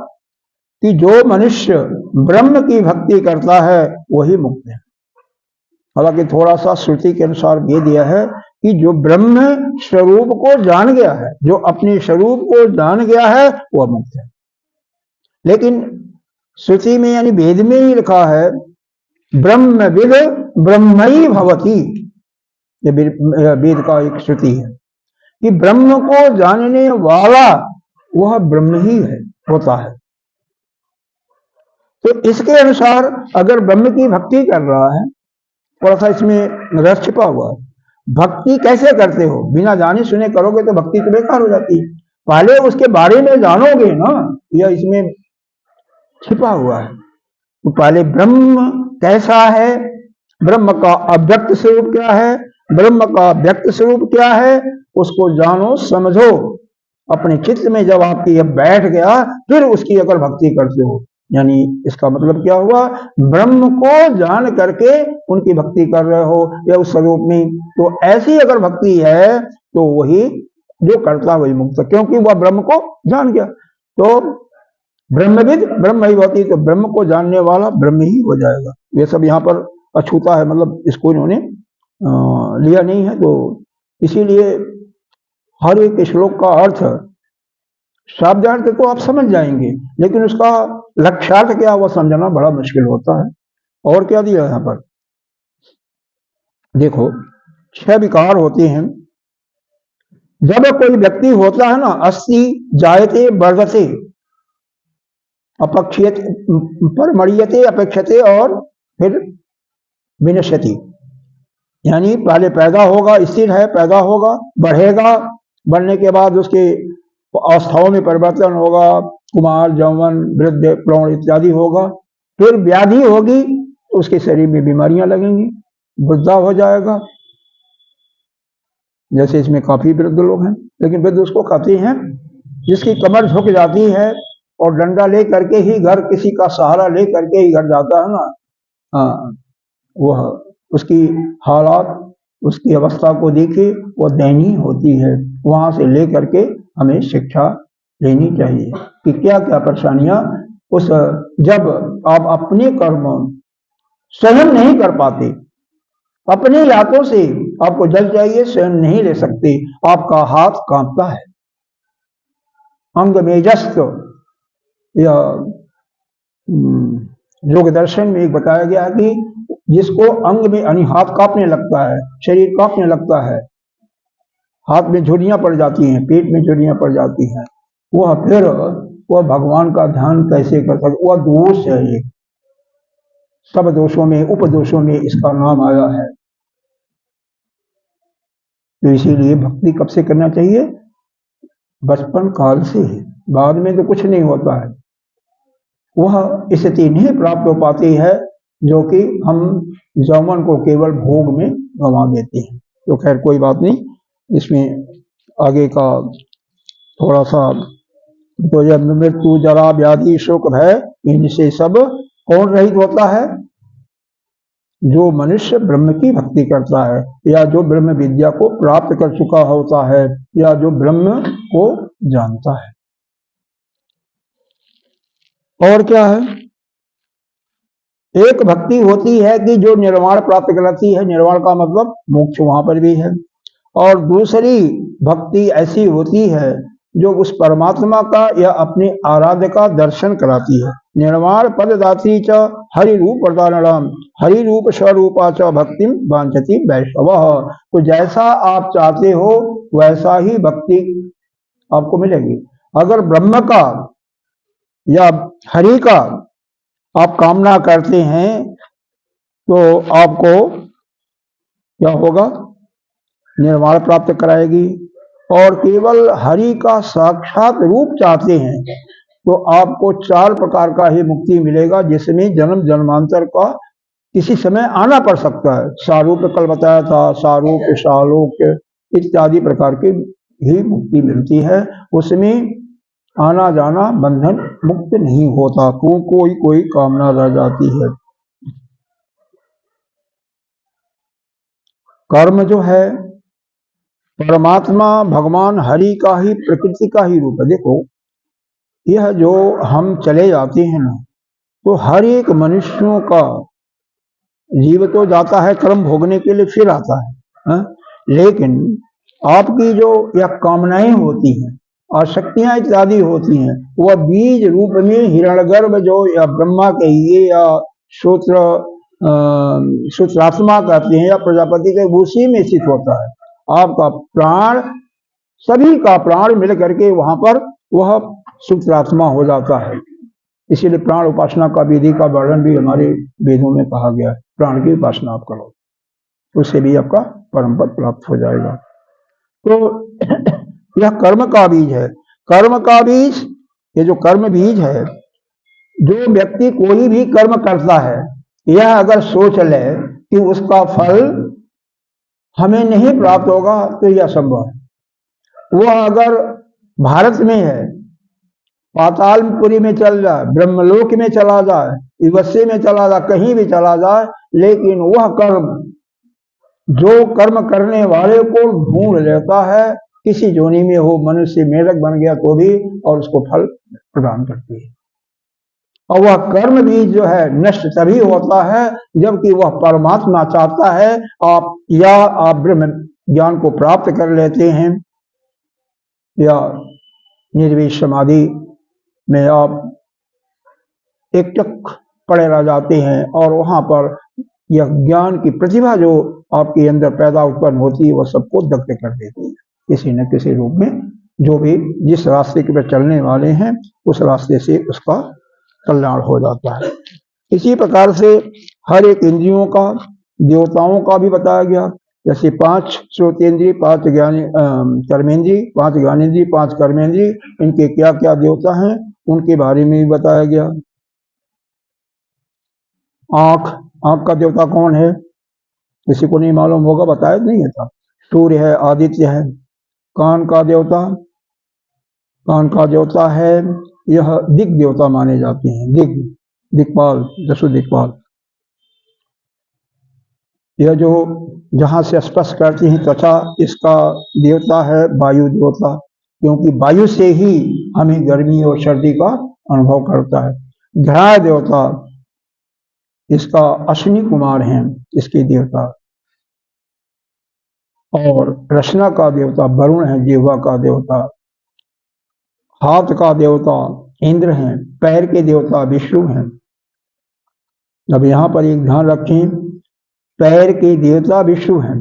कि जो मनुष्य ब्रह्म की भक्ति करता है वही मुक्त है। हालांकि थोड़ा सा श्रुति के अनुसार ये दिया है कि जो ब्रह्म स्वरूप को जान गया है, जो अपने स्वरूप को जान गया है, वह मुक्त है। लेकिन श्रुति में यानी वेद में ही लिखा है ब्रह्मविद ब्रह्मई भवति, ये वेद का एक श्रुति है कि ब्रह्म को जानने वाला वह ब्रह्म ही है, होता है। तो इसके अनुसार अगर ब्रह्म की भक्ति कर रहा है, थोड़ा सा इसमें रस छिपा हुआ है। भक्ति कैसे करते हो, बिना जाने सुने करोगे तो भक्ति तो बेकार हो जाती है। पहले उसके बारे में जानोगे ना, यह इसमें छिपा हुआ है। तो पहले ब्रह्म कैसा है, ब्रह्म का अव्यक्त स्वरूप क्या है, ब्रह्म का व्यक्त स्वरूप क्या है, उसको जानो समझो। अपने चित्त में जब आपकी यह बैठ गया, फिर उसकी अगर भक्ति करते हो, यानी इसका मतलब क्या हुआ, ब्रह्म को जान करके उनकी भक्ति कर रहे हो या उस स्वरूप में, तो ऐसी अगर भक्ति है तो वही जो करता वही मुक्त, क्योंकि वह ब्रह्म को जान गया। तो ब्रह्मविद ब्रह्म ही होती, तो ब्रह्म को जानने वाला ब्रह्म ही हो जाएगा। ये सब यहाँ पर अछूता है, मतलब इसको इन्होंने लिया नहीं है। तो इसीलिए हर एक श्लोक का अर्थ शब्दार्थ तो आप समझ जाएंगे, लेकिन उसका लक्ष्यार्थ क्या वह समझना बड़ा मुश्किल होता है। और क्या दिया यहां पर देखो, 6 विकार होते हैं। जब कोई व्यक्ति होता है ना, अस्ति जायते वर्धते अपक्षियते परमणीयते अपेक्षते और फिर विनश्यति, यानी पहले पैदा होगा, स्थिर है, पैदा होगा, बढ़ेगा, बढ़ने के बाद उसके अवस्थाओं में परिवर्तन होगा, कुमार जौवन वृद्ध प्रौढ़ इत्यादि होगा, फिर व्याधि होगी तो उसके शरीर में बीमारियां लगेंगी, वृद्धा हो जाएगा। जैसे इसमें काफी वृद्ध लोग हैं, लेकिन वृद्ध उसको कहते हैं जिसकी कमर झुक जाती है और डंडा ले करके ही घर, किसी का सहारा ले करके ही घर जाता है ना, वह उसकी हालात, उसकी अवस्था को देखे वह दयनीय होती है। वहां से ले करके हमें शिक्षा लेनी चाहिए कि क्या क्या परेशानियां उस, जब आप अपने कर्म सहन नहीं कर पाते, अपने हाथों से आपको जल चाहिए, सहन नहीं ले सकते, आपका हाथ कांपता है, अंग में जस्त, या योग दर्शन में एक बताया गया है कि जिसको अंग में यानी हाथ कांपने लगता है, शरीर कांपने लगता है, हाथ में झुर्रियां पड़ जाती हैं, पेट में झुर्रियां पड़ जाती हैं, वह फिर वह भगवान का ध्यान कैसे कर सकता, वह दोष है। ये सब दोषों में उपदोषों में इसका नाम आया है। तो इसीलिए भक्ति कब से करना चाहिए? बचपन काल से ही, बाद में तो कुछ नहीं होता है। वह स्थिति नहीं प्राप्त हो पाती है जो कि हम यौवन को केवल भोग में गंवा देते हैं। तो खैर कोई बात नहीं, इसमें आगे का थोड़ा सा, तो जब मृत्यु जरा व्याधि शोक भय इनसे सब कौन रहित होता है? जो मनुष्य ब्रह्म की भक्ति करता है, या जो ब्रह्म विद्या को प्राप्त कर चुका होता है, या जो ब्रह्म को जानता है। और क्या है? एक भक्ति होती है कि जो निर्वाण प्राप्त कराती है, निर्वाण का मतलब मोक्ष वहां पर भी है। और दूसरी भक्ति ऐसी होती है जो उस परमात्मा का या अपने आराध्य का दर्शन कराती है। निर्वाण पद दाती च हरि रूप प्रदानम हरि रूप स्वरूपा च भक्ति वांछति वैष्णव। तो जैसा आप चाहते हो वैसा ही भक्ति आपको मिलेगी। अगर ब्रह्म का या हरि का आप कामना करते हैं तो आपको क्या होगा? निर्वाण प्राप्त कराएगी। और केवल हरि का साक्षात रूप चाहते हैं तो आपको 4 प्रकार का ही मुक्ति मिलेगा, जिसमें जन्म जन्मांतर का किसी समय आना पड़ सकता है। सारूप कल बताया था, सारूप शालोक इत्यादि प्रकार की ही मुक्ति मिलती है। उसमें आना जाना बंधन मुक्त नहीं होता, तो कोई कोई कामना रह जाती है। कर्म जो है परमात्मा भगवान हरि का ही प्रकृति का ही रूप है। देखो, यह जो हम चले जाते हैं ना, तो हर एक मनुष्यों का जीव तो जाता है कर्म भोगने के लिए, फिर आता है। लेकिन आपकी जो यह कामनाएं होती हैं, आसक्तियां इत्यादि होती हैं, वह बीज रूप में हिरण्यगर्भ जो या ब्रह्मा कहिए या सूत्र सूत्रात्मा कहते हैं या प्रजापति के, उसी में स्थित होता है। आपका प्राण, सभी का प्राण मिल करके वहां पर वह सूत्रात्मा हो जाता है। इसीलिए प्राण उपासना का विधि का वर्णन भी हमारे वेदों में कहा गया है। प्राण की उपासना आप करो, उससे भी आपका परम पद प्राप्त हो जाएगा। तो यह कर्म का बीज है। कर्म का बीज, ये जो कर्म बीज है, जो व्यक्ति कोई भी कर्म करता है, यह अगर सोच ले कि उसका फल हमें नहीं प्राप्त होगा तो यह असंभव है। वह अगर भारत में है, पातालपुरी में चल जाए, ब्रह्मलोक में चला जाए, इवस्से में चला जाए, कहीं भी चला जाए, लेकिन वह कर्म जो कर्म करने वाले को ढूंढ लेता है, किसी जोनी में हो, मनुष्य मेढक बन गया तो भी, और उसको फल प्रदान करती है। और वह कर्म भी जो है नष्ट तभी होता है जबकि वह परमात्मा चाहता है आप, या आप ब्रह्म ज्ञान को प्राप्त कर लेते हैं, या निर्विष समाधि में आप एकटक पड़े रह जाते हैं, और वहां पर यह ज्ञान की प्रतिभा जो आपके अंदर पैदा उत्पन्न होती है वह सबको दग्ध कर देती है किसी न किसी रूप में। जो भी जिस रास्ते के पर चलने वाले हैं उस रास्ते से उसका कल्याण हो जाता है। इसी प्रकार से हर एक इंद्रियों का, देवताओं का भी बताया गया। जैसे 5 श्रोतेंद्रिय, 5 ज्ञान कर्मेंद्रिय, 5 ज्ञानेंद्रिय, 5 कर्मेंद्रिय, इनके क्या क्या देवता हैं उनके बारे में भी बताया गया। आंख, आंख का देवता कौन है? किसी को नहीं मालूम होगा, बताया नहीं था। सूर्य है, आदित्य है। कान का देवता, कान का देवता है, यह दिक देवता माने जाते हैं। दिक, दिक्पाल, दसो दिक्पाल, यह जो जहां से स्पर्श करती है त्वचा, इसका देवता है वायु देवता, क्योंकि वायु से ही हमें गर्मी और सर्दी का अनुभव करता है। घृणा देवता, इसका अश्विनी कुमार हैं इसके देवता। और रचना का देवता वरुण है, जिह्वा का देवता। हाथ का देवता इंद्र हैं, पैर के देवता विष्णु हैं। अब यहां पर एक ध्यान रखें, पैर के देवता विष्णु हैं,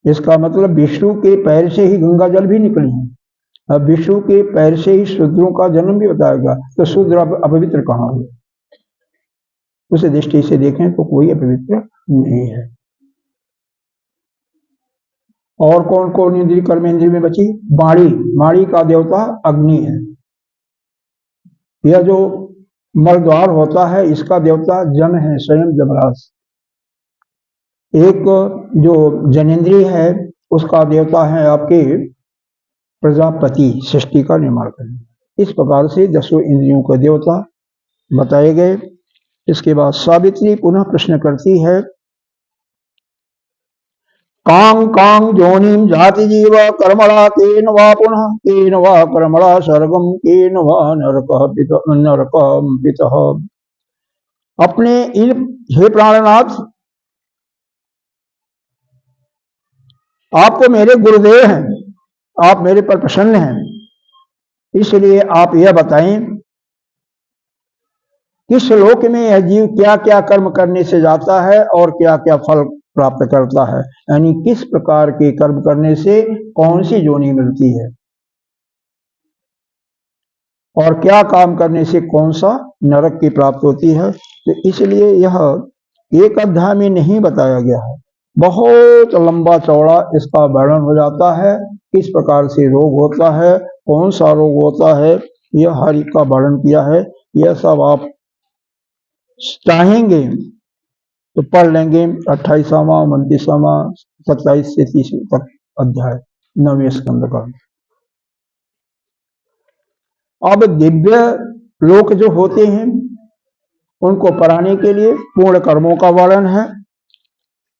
इसका मतलब विष्णु के पैर से ही गंगा जल भी निकली है। अब विष्णु के पैर से ही शूद्रों का जन्म भी बताया गया, तो शूद्र अपवित्र कहाँ हुए? उस दृष्टि से देखें तो कोई अपवित्र नहीं है। और कौन कौन इंद्रिय कर्मेंद्रिय में बची? वाणी। वाणी का देवता अग्नि है। यह जो मलद्वार होता है इसका देवता जन है, स्वयं जमराज। एक जो जनेन्द्रिय है उसका देवता है आपके प्रजापति, सृष्टि का निर्माण करने। इस प्रकार से 10 इंद्रियों के देवता बताए गए। इसके बाद सावित्री पुनः प्रश्न करती है, कांग कांग जोनिम जाति जीव कर्मणा केन वा पुनः केन वा कर्मणा स्वर्गम केन वा नरकम पितः। अपने इन, हे प्राणनाथ, आप तो मेरे गुरुदेव हैं, आप मेरे पर प्रसन्न हैं, इसलिए आप यह बताएं किस लोक में यह जीव क्या क्या कर्म करने से जाता है और क्या क्या फल प्राप्त करता है, यानी किस प्रकार के कर्म करने से कौन सी योनि मिलती है और क्या काम करने से कौन सा नरक की प्राप्ति होती है। तो इसलिए यह एक अध्याय में नहीं बताया गया है, बहुत लंबा चौड़ा इसका वर्णन हो जाता है। किस प्रकार से रोग होता है, कौन सा रोग होता है, यह हर एक का वर्णन किया है। यह सब आप चाहेंगे तो पढ़ लेंगे 28वां, 29वां, 27 से 30 तक अध्याय 9वें स्कंद का। अब दिव्य लोक जो होते हैं उनको पढ़ाने के लिए पूर्ण कर्मों का वर्णन है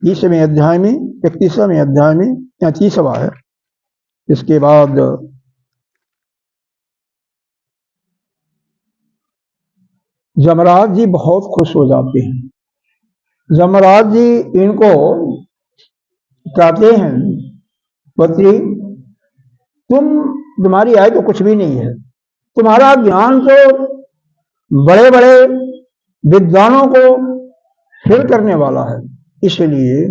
30वें अध्याय में, 31वें अध्याय में या 30वां है। इसके बाद जमराज जी बहुत खुश हो जाते हैं। जमराज जी इनको कहते हैं, पत्री तुम्हारी आय तो कुछ भी नहीं है, तुम्हारा ज्ञान तो बड़े बड़े विद्वानों को फेल करने वाला है, इसलिए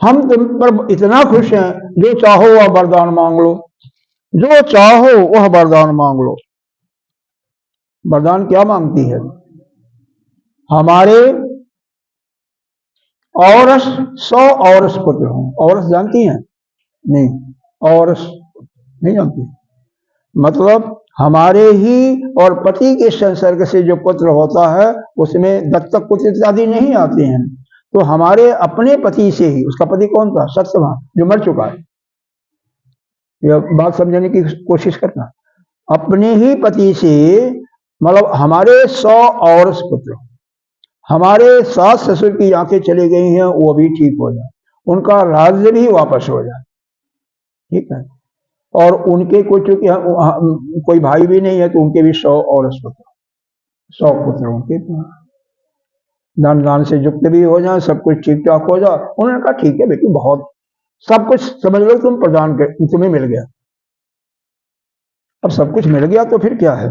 हम तुम पर इतना खुश हैं, जो चाहो वह वरदान मांग लो, जो चाहो वह वरदान मांग लो। वरदान क्या मांगती है? हमारे औरस 100 औरस पुत्र हों। औरस जानती हैं? नहीं, औरस नहीं जानती। मतलब हमारे ही और पति के संसर्ग से जो पुत्र होता है उसमें दत्तक पुत्र इत्यादि नहीं आते हैं, तो हमारे अपने पति से ही, उसका पति कौन था? सत्यवान, जो मर चुका है। यह बात समझने की कोशिश करना। अपने ही पति से, मतलब हमारे 100 और पुत्र, हमारे सास ससुर की आंखें चली गई हैं वो भी ठीक हो जाए, उनका राज्य भी वापस हो जाए, ठीक है। और उनके को चूंकि कोई भाई भी नहीं है तो उनके भी 100 और पुत्र, 100 पुत्र उनके दान दान से युक्त भी हो जाए, सब कुछ ठीक ठाक हो जाए। उन्होंने कहा ठीक है बेटी, बहुत सब कुछ समझ लो तुम प्रदान कर, तुम्हें मिल गया। अब सब कुछ मिल गया तो फिर क्या है,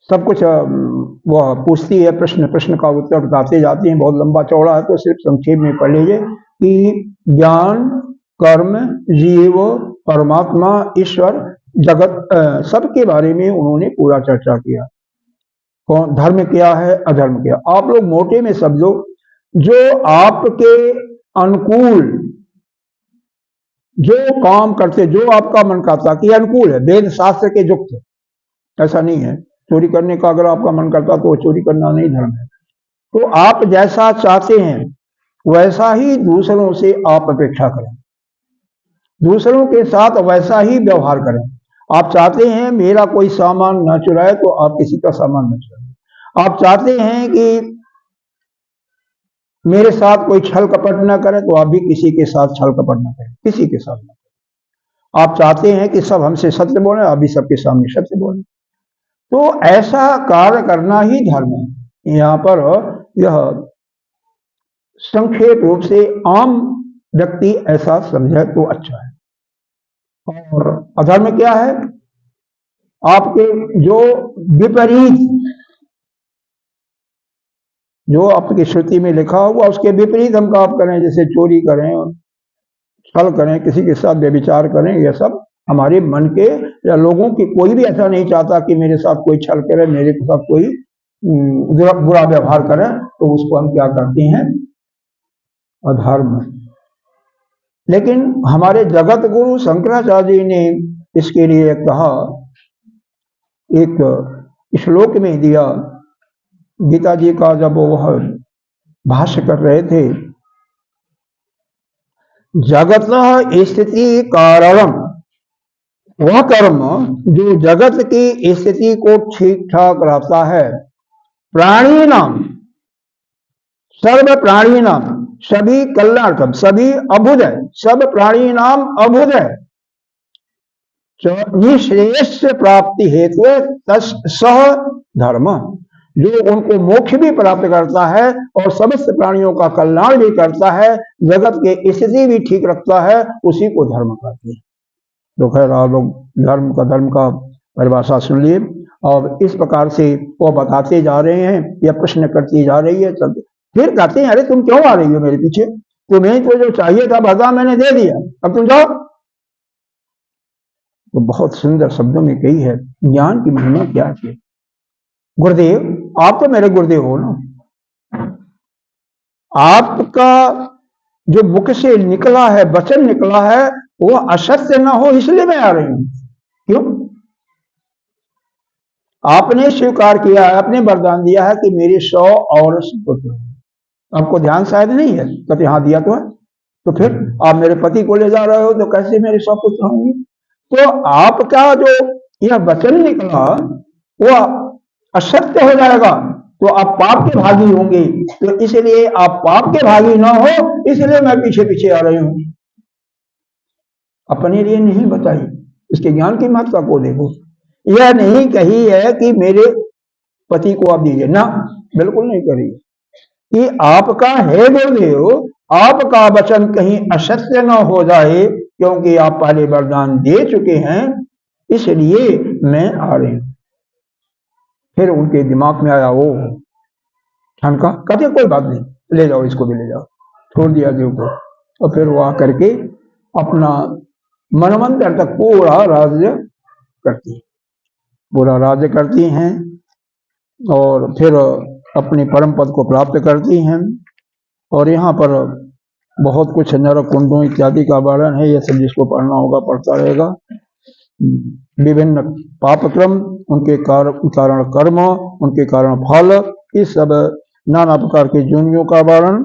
सब कुछ वह पूछती है, प्रश्न प्रश्न का उत्तर बताते जाते हैं, बहुत लंबा चौड़ा है तो सिर्फ संक्षेप में पढ़ लीजिए कि ज्ञान, कर्म, जीव, परमात्मा, ईश्वर, जगत, सबके बारे में उन्होंने पूरा चर्चा किया। कौन धर्म क्या है, अधर्म क्या। आप लोग मोटे में समझो, जो आपके अनुकूल जो काम करते, जो आपका मन करता कि अनुकूल है, वेद शास्त्र के युक्त, ऐसा नहीं है। चोरी करने का अगर आपका मन करता तो चोरी करना नहीं धर्म है। तो आप जैसा चाहते हैं वैसा ही दूसरों से आप अपेक्षा करें, दूसरों के साथ वैसा ही व्यवहार करें। आप चाहते हैं मेरा कोई सामान न चुराए तो आप किसी का सामान न चुराए। आप चाहते हैं कि मेरे साथ कोई छल कपट न करे तो आप भी किसी के साथ छल कपट न करें, किसी के साथ न। आप चाहते हैं कि सब हमसे सत्य बोले, आप भी सबके सामने सत्य बोले। तो ऐसा कार्य करना ही धर्म है। यहाँ पर यह संक्षेप रूप से आम व्यक्ति ऐसा समझे तो अच्छा है। और अधर्म क्या है? आपके जो विपरीत, जो आपकी श्रुति में लिखा हुआ उसके विपरीत हम काम करें, जैसे चोरी करें, छल करें, किसी के साथ व्यभिचार करें, यह सब हमारे मन के, या लोगों की, कोई भी ऐसा नहीं चाहता कि मेरे साथ कोई छल करे, मेरे साथ कोई बुरा व्यवहार करे, तो उसको हम क्या करते हैं? अधर्म। लेकिन हमारे जगत गुरु शंकराचार्य जी ने इसके लिए कहा, एक श्लोक में दिया। गीता जी का जब वह भाष्य कर रहे थे, जगत स्थिति कारणम, वह कर्म जो जगत की स्थिति को ठीक ठाक रखता है, प्राणी नाम, सर्व प्राणी नाम, सभी कल्याणकम, सभी अभुज है, सब प्राणी नाम अभुज है, निःश्रेयस्य प्राप्ति हेतु सह धर्म, जो उनको मोक्ष भी प्राप्त करता है और समस्त प्राणियों का कल्याण भी करता है, जगत के स्थिति भी ठीक रखता है, उसी को धर्म कहते हैं। तो खैर आप लोग धर्म का परिभाषा सुन लिए, और इस प्रकार से वो बताते जा रहे हैं या प्रश्न करती जा रही है। चलते फिर कहते हैं, अरे तुम क्यों आ रही हो मेरे पीछे, तुम्हें तो जो चाहिए था भगवान मैंने दे दिया, अब तुम जाओ। तो बहुत सुंदर शब्दों में कही है, ज्ञान की महिमा क्या है। गुरुदेव आप तो मेरे गुरुदेव हो ना, आपका जो मुख से निकला है, वचन निकला है, वो असत्य ना हो, इसलिए मैं आ रही हूं। क्यों? आपने स्वीकार किया है, आपने वरदान दिया है कि मेरे 100 और पुत्र, आपको ध्यान शायद नहीं है, तो यहां दिया तो है, तो फिर आप मेरे पति को ले जा रहे हो, तो कैसे मेरे 100 पुत्र होंगे? तो आपका जो यह वचन निकला वो असत्य हो जाएगा, तो आप पाप के भागी होंगे, तो इसलिए आप पाप के भागी ना हो, इसलिए मैं पीछे पीछे आ रही हूं। अपने लिए नहीं बताई, इसके ज्ञान की महत्ता को देखो। यह नहीं कही है कि मेरे पति को आप दीजिए ना, बिल्कुल नहीं करी, कि आपका है गुरुदेव, आपका वचन कहीं असत्य न हो जाए, क्योंकि आप पहले वरदान दे चुके हैं, इसलिए मैं आ रही हूं। फिर उनके दिमाग में आया वो ठनका, कहते कोई बात नहीं, ले जाओ इसको भी ले जाओ, छोड़ दिया देव को। और फिर वो आकर के अपना मनवंतर तक पूरा राज्य करती है, पूरा राज्य करती हैं, और फिर अपने परम पद को प्राप्त करती हैं। और यहाँ पर बहुत कुछ नरक कुंडों इत्यादि का वर्णन है, यह सब जिसको पढ़ना होगा पढ़ता रहेगा। विभिन्न पापक्रम, उनके कारण कर्म, उनके कारण फल, इस सब नाना प्रकार के जोनियों का वर्णन।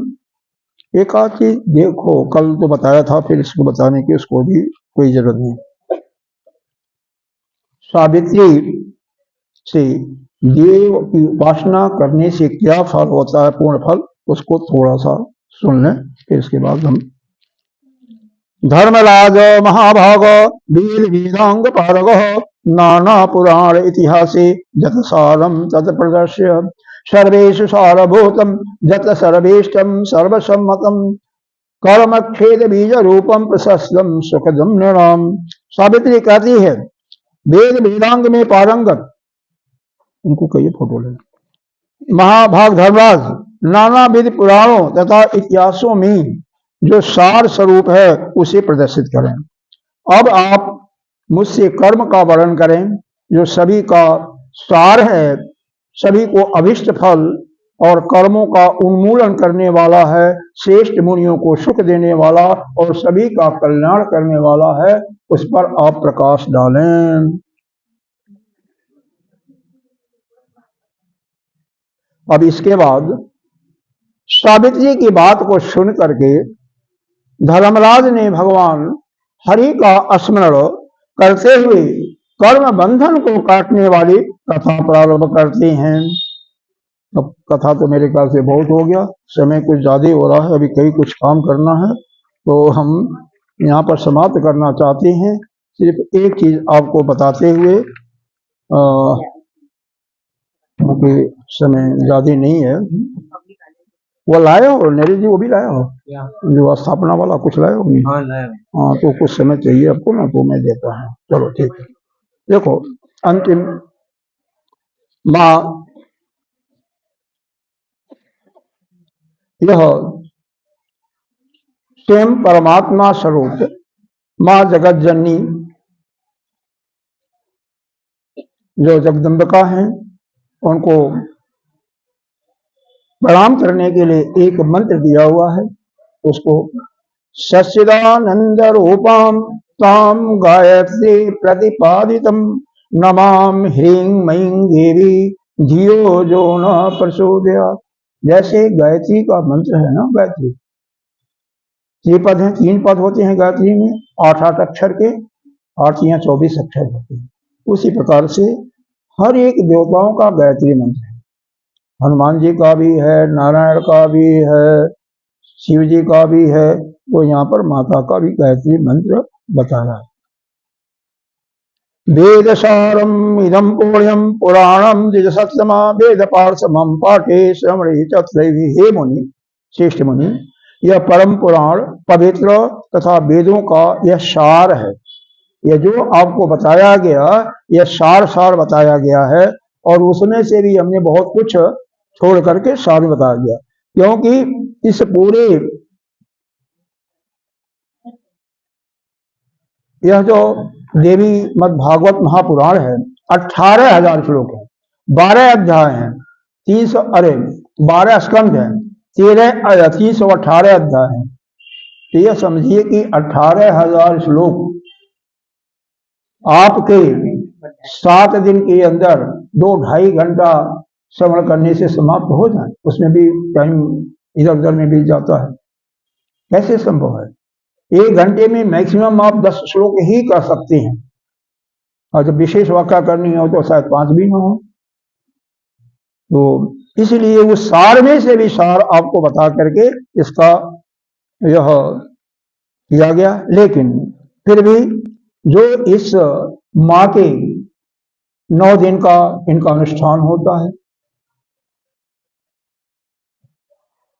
एक आध चीज देखो, कल तो बताया था, फिर इसको बताने की उसको भी कोई जरूरत नहीं। सावित्री से देव की उपासना करने से क्या फल होता है, पूर्ण फल, उसको थोड़ा सा सुन लें, फिर इसके बाद हम। धर्मराज महाभाग वीर वेदांग पारग नाना पुराण इतिहासे जत सारम तत प्रदर्श्य सर्वेषु सारभूतम जत सर्वेष्टम सर्वसम्मतम कर्म खेद बीज रूपम प्रशस्तम सुखदम नृणाम। सावित्री कहती है, वेद वेदांग में पारंगत, उनको कहिए फोटो ले, महाभाग धर्मराज नाना विध पुराणों तथा इतिहासों में जो सार स्वरूप है उसे प्रदर्शित करें। अब आप मुझसे कर्म का वर्णन करें, जो सभी का सार है, सभी को अभिष्ट फल और कर्मों का उन्मूलन करने वाला है, श्रेष्ठ मुनियों को सुख देने वाला और सभी का कल्याण करने वाला है, उस पर आप प्रकाश डालें। अब इसके बाद सावित्री की बात को सुन करके धर्मराज ने भगवान हरि का स्मरण करते हुए कर्म बंधन को काटने वाली कथा प्रारंभ करते हैं। अब कथा तो मेरे ख्याल से बहुत हो गया, समय कुछ ज्यादा हो रहा है, अभी कई कुछ काम करना है, तो हम यहाँ पर समाप्त करना चाहते हैं। सिर्फ एक चीज आपको बताते हुए, क्योंकि समय ज्यादा नहीं है। वो लाए हो नरेश जी, वो भी लाया हो जो स्थापना वाला, कुछ लाए हो? हाँ, तो कुछ समय चाहिए आपको ना, तो मैं देता हूँ। चलो ठीक है। देखो अंतिम माँ, यह स्वयं परमात्मा स्वरूप माँ जगत जननी जो जगदम्बिका हैं, उनको प्रणाम करने के लिए एक मंत्र दिया हुआ है, उसको सच्चिदानंद रूपाम ताम गायत्री प्रतिपादितम नमाम ह्रीं मईं देवी धियो जो न प्रचोदयात्। जैसे गायत्री का मंत्र है ना, गायत्री त्रिपद है, 3 पद होते हैं गायत्री में, 8 अक्षर के, 8 या 24 अक्षर होते हैं। उसी प्रकार से हर एक देवताओं का गायत्री मंत्र है। हनुमान जी का भी है, नारायण का भी है, शिव जी का भी है, तो यहाँ पर माता का भी गायत्री मंत्र बताया है। वेद सारम इदम पुण्यम पुराणम द्विज सत्तमा वेद पार्श्वम पाठे श्रवणे चत्रैहि। हे मुनि, श्रेष्ठ मुनि, यह परम पुराण पवित्र तथा वेदों का यह सार है। यह जो आपको बताया गया, यह सार बताया गया है, और उसमें से भी हमने बहुत कुछ छोड़ करके सार बताया गया, क्योंकि इस पूरे यह जो देवी मद्भागवत महापुराण है, 18,000 श्लोक है, 12 अध्याय हैं, 12 स्कंध है, 318 अध्याय हैं। तो यह समझिए कि 18,000 श्लोक आपके 7 दिन के अंदर 2-2.5 घंटा श्रवण करने से समाप्त हो जाए, उसमें भी टाइम इधर उधर में बीत जाता है। कैसे संभव है? 1 घंटे में मैक्सिमम आप 10 श्लोक ही कर सकते हैं, और जब विशेष व्याख्या करनी हो तो शायद 5 भी ना हो। तो इसलिए उस सार में से भी सार आपको बता करके इसका यह किया गया। लेकिन फिर भी जो इस माँ के 9 दिन का इनका अनुष्ठान होता है,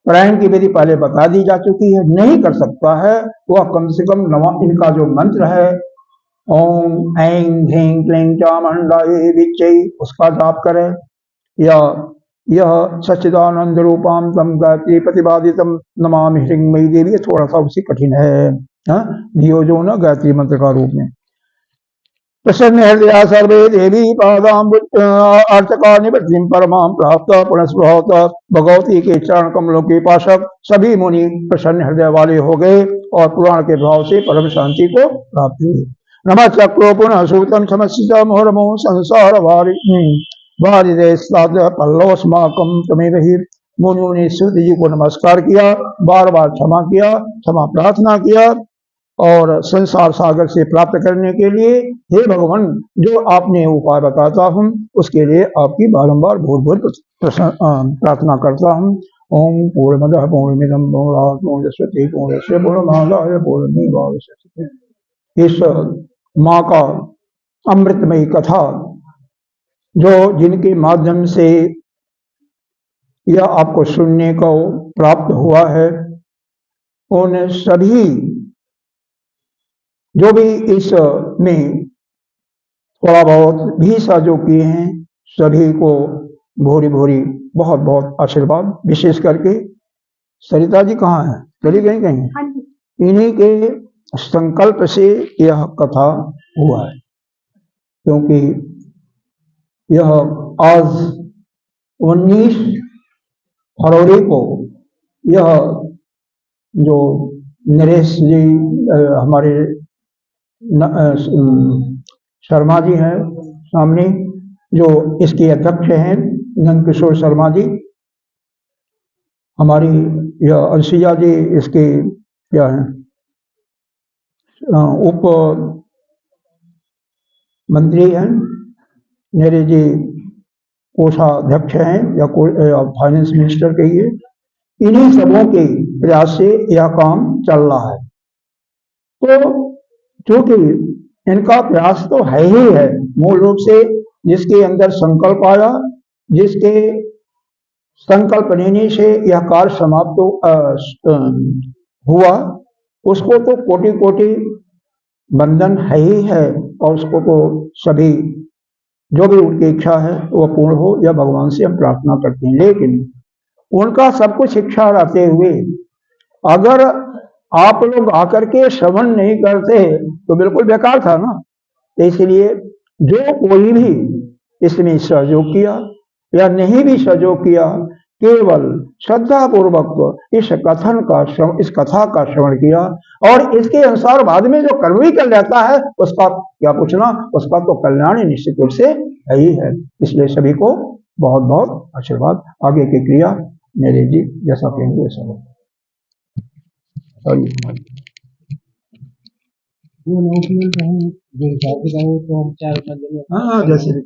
प्राणायाम की विधि पहले बता दी जा चुकी है, नहीं कर सकता है वह कम से कम इनका जो मंत्र है ओम ऐं ह्रीं क्लीं चामुंडायै विच्चे, उसका जाप करें, या यह सच्चिदानंद रूपाम तम गायत्री प्रतिपादितम नमामि ह्रीं मयि देवी, थोड़ा सा उससे कठिन है, धियो जो न गायत्री मंत्र का रूप में। प्रसन्न हृदया सर्वे देवी पादाम्बुज निवृत्तिं परमां प्राप्त पुनस्पृहत। भगवती के चरण कमलों के पाशक सभी मुनि प्रसन्न हृदय वाले हो गए और पुराण के भाव से परम शांति को प्राप्त हुई। नमः चक्रो पुनः सूतम समस्या मोहरमो संसार पल्लवस्माकम तमेव ही। मुनियों ने सूत जी को नमस्कार किया, बार बार क्षमा किया, क्षमा प्रार्थना किया, और संसार सागर से प्राप्त करने के लिए हे भगवान जो आपने उपाय बताता हूँ उसके लिए आपकी बारंबार भूर प्रार्थना करता हूँ। ओम पूर्णमदः पूर्णमिदं पूर्णात् पूर्णमुदच्यते पूर्णस्य पूर्णमादाय पूर्णमेवावशिष्यते। इस माँ का अमृतमयी कथा जो जिनके माध्यम से यह आपको सुनने को प्राप्त हुआ है, उन सभी जो भी इस में थोड़ा बहुत भी सहयोग किए हैं, सभी को भोरी भोरी बहुत बहुत आशीर्वाद। विशेष करके सरिता जी कहाँ हैं? चली गई कहीं? इन्हीं के संकल्प से यह कथा हुआ है, क्योंकि यह आज 19 फरवरी को यह जो नरेश जी हमारे शर्मा जी हैं सामने, जो इसके अध्यक्ष हैं, नंद किशोर शर्मा जी, हमारी यह अंशिया जी इसके क्या है उप मंत्री हैं, मेरे जी कोषाध्यक्ष हैं या फाइनेंस मिनिस्टर कहिए। इन्हीं सबों के प्रयास से यह काम चल रहा है। तो क्योंकि इनका प्रयास तो है ही है, मूल रूप से जिसके अंदर संकल्प आया, जिसके संकल्प लेने से यह कार्य समाप्त हुआ, उसको तो कोटि कोटि बंधन है ही है, और उसको तो सभी जो भी उनकी इच्छा है वह पूर्ण हो, यह भगवान से हम प्रार्थना करते हैं। लेकिन उनका सब कुछ इच्छा रहते हुए अगर आप लोग आकर के श्रवण नहीं करते तो बिल्कुल बेकार था ना। इसलिए जो कोई भी इसमें सहयोग किया या नहीं भी सहयोग किया, केवल श्रद्धा पूर्वक इस कथा का श्रवण किया और इसके अनुसार बाद में जो कर्म भी कर लेता है उसका क्या पूछना, उसका तो कल्याण निश्चित रूप से है ही है। इसलिए सभी को बहुत बहुत आशीर्वाद। आगे की क्रिया मेरे जी जैसा कहेंगे वैसा हो। हाँ जैसे भी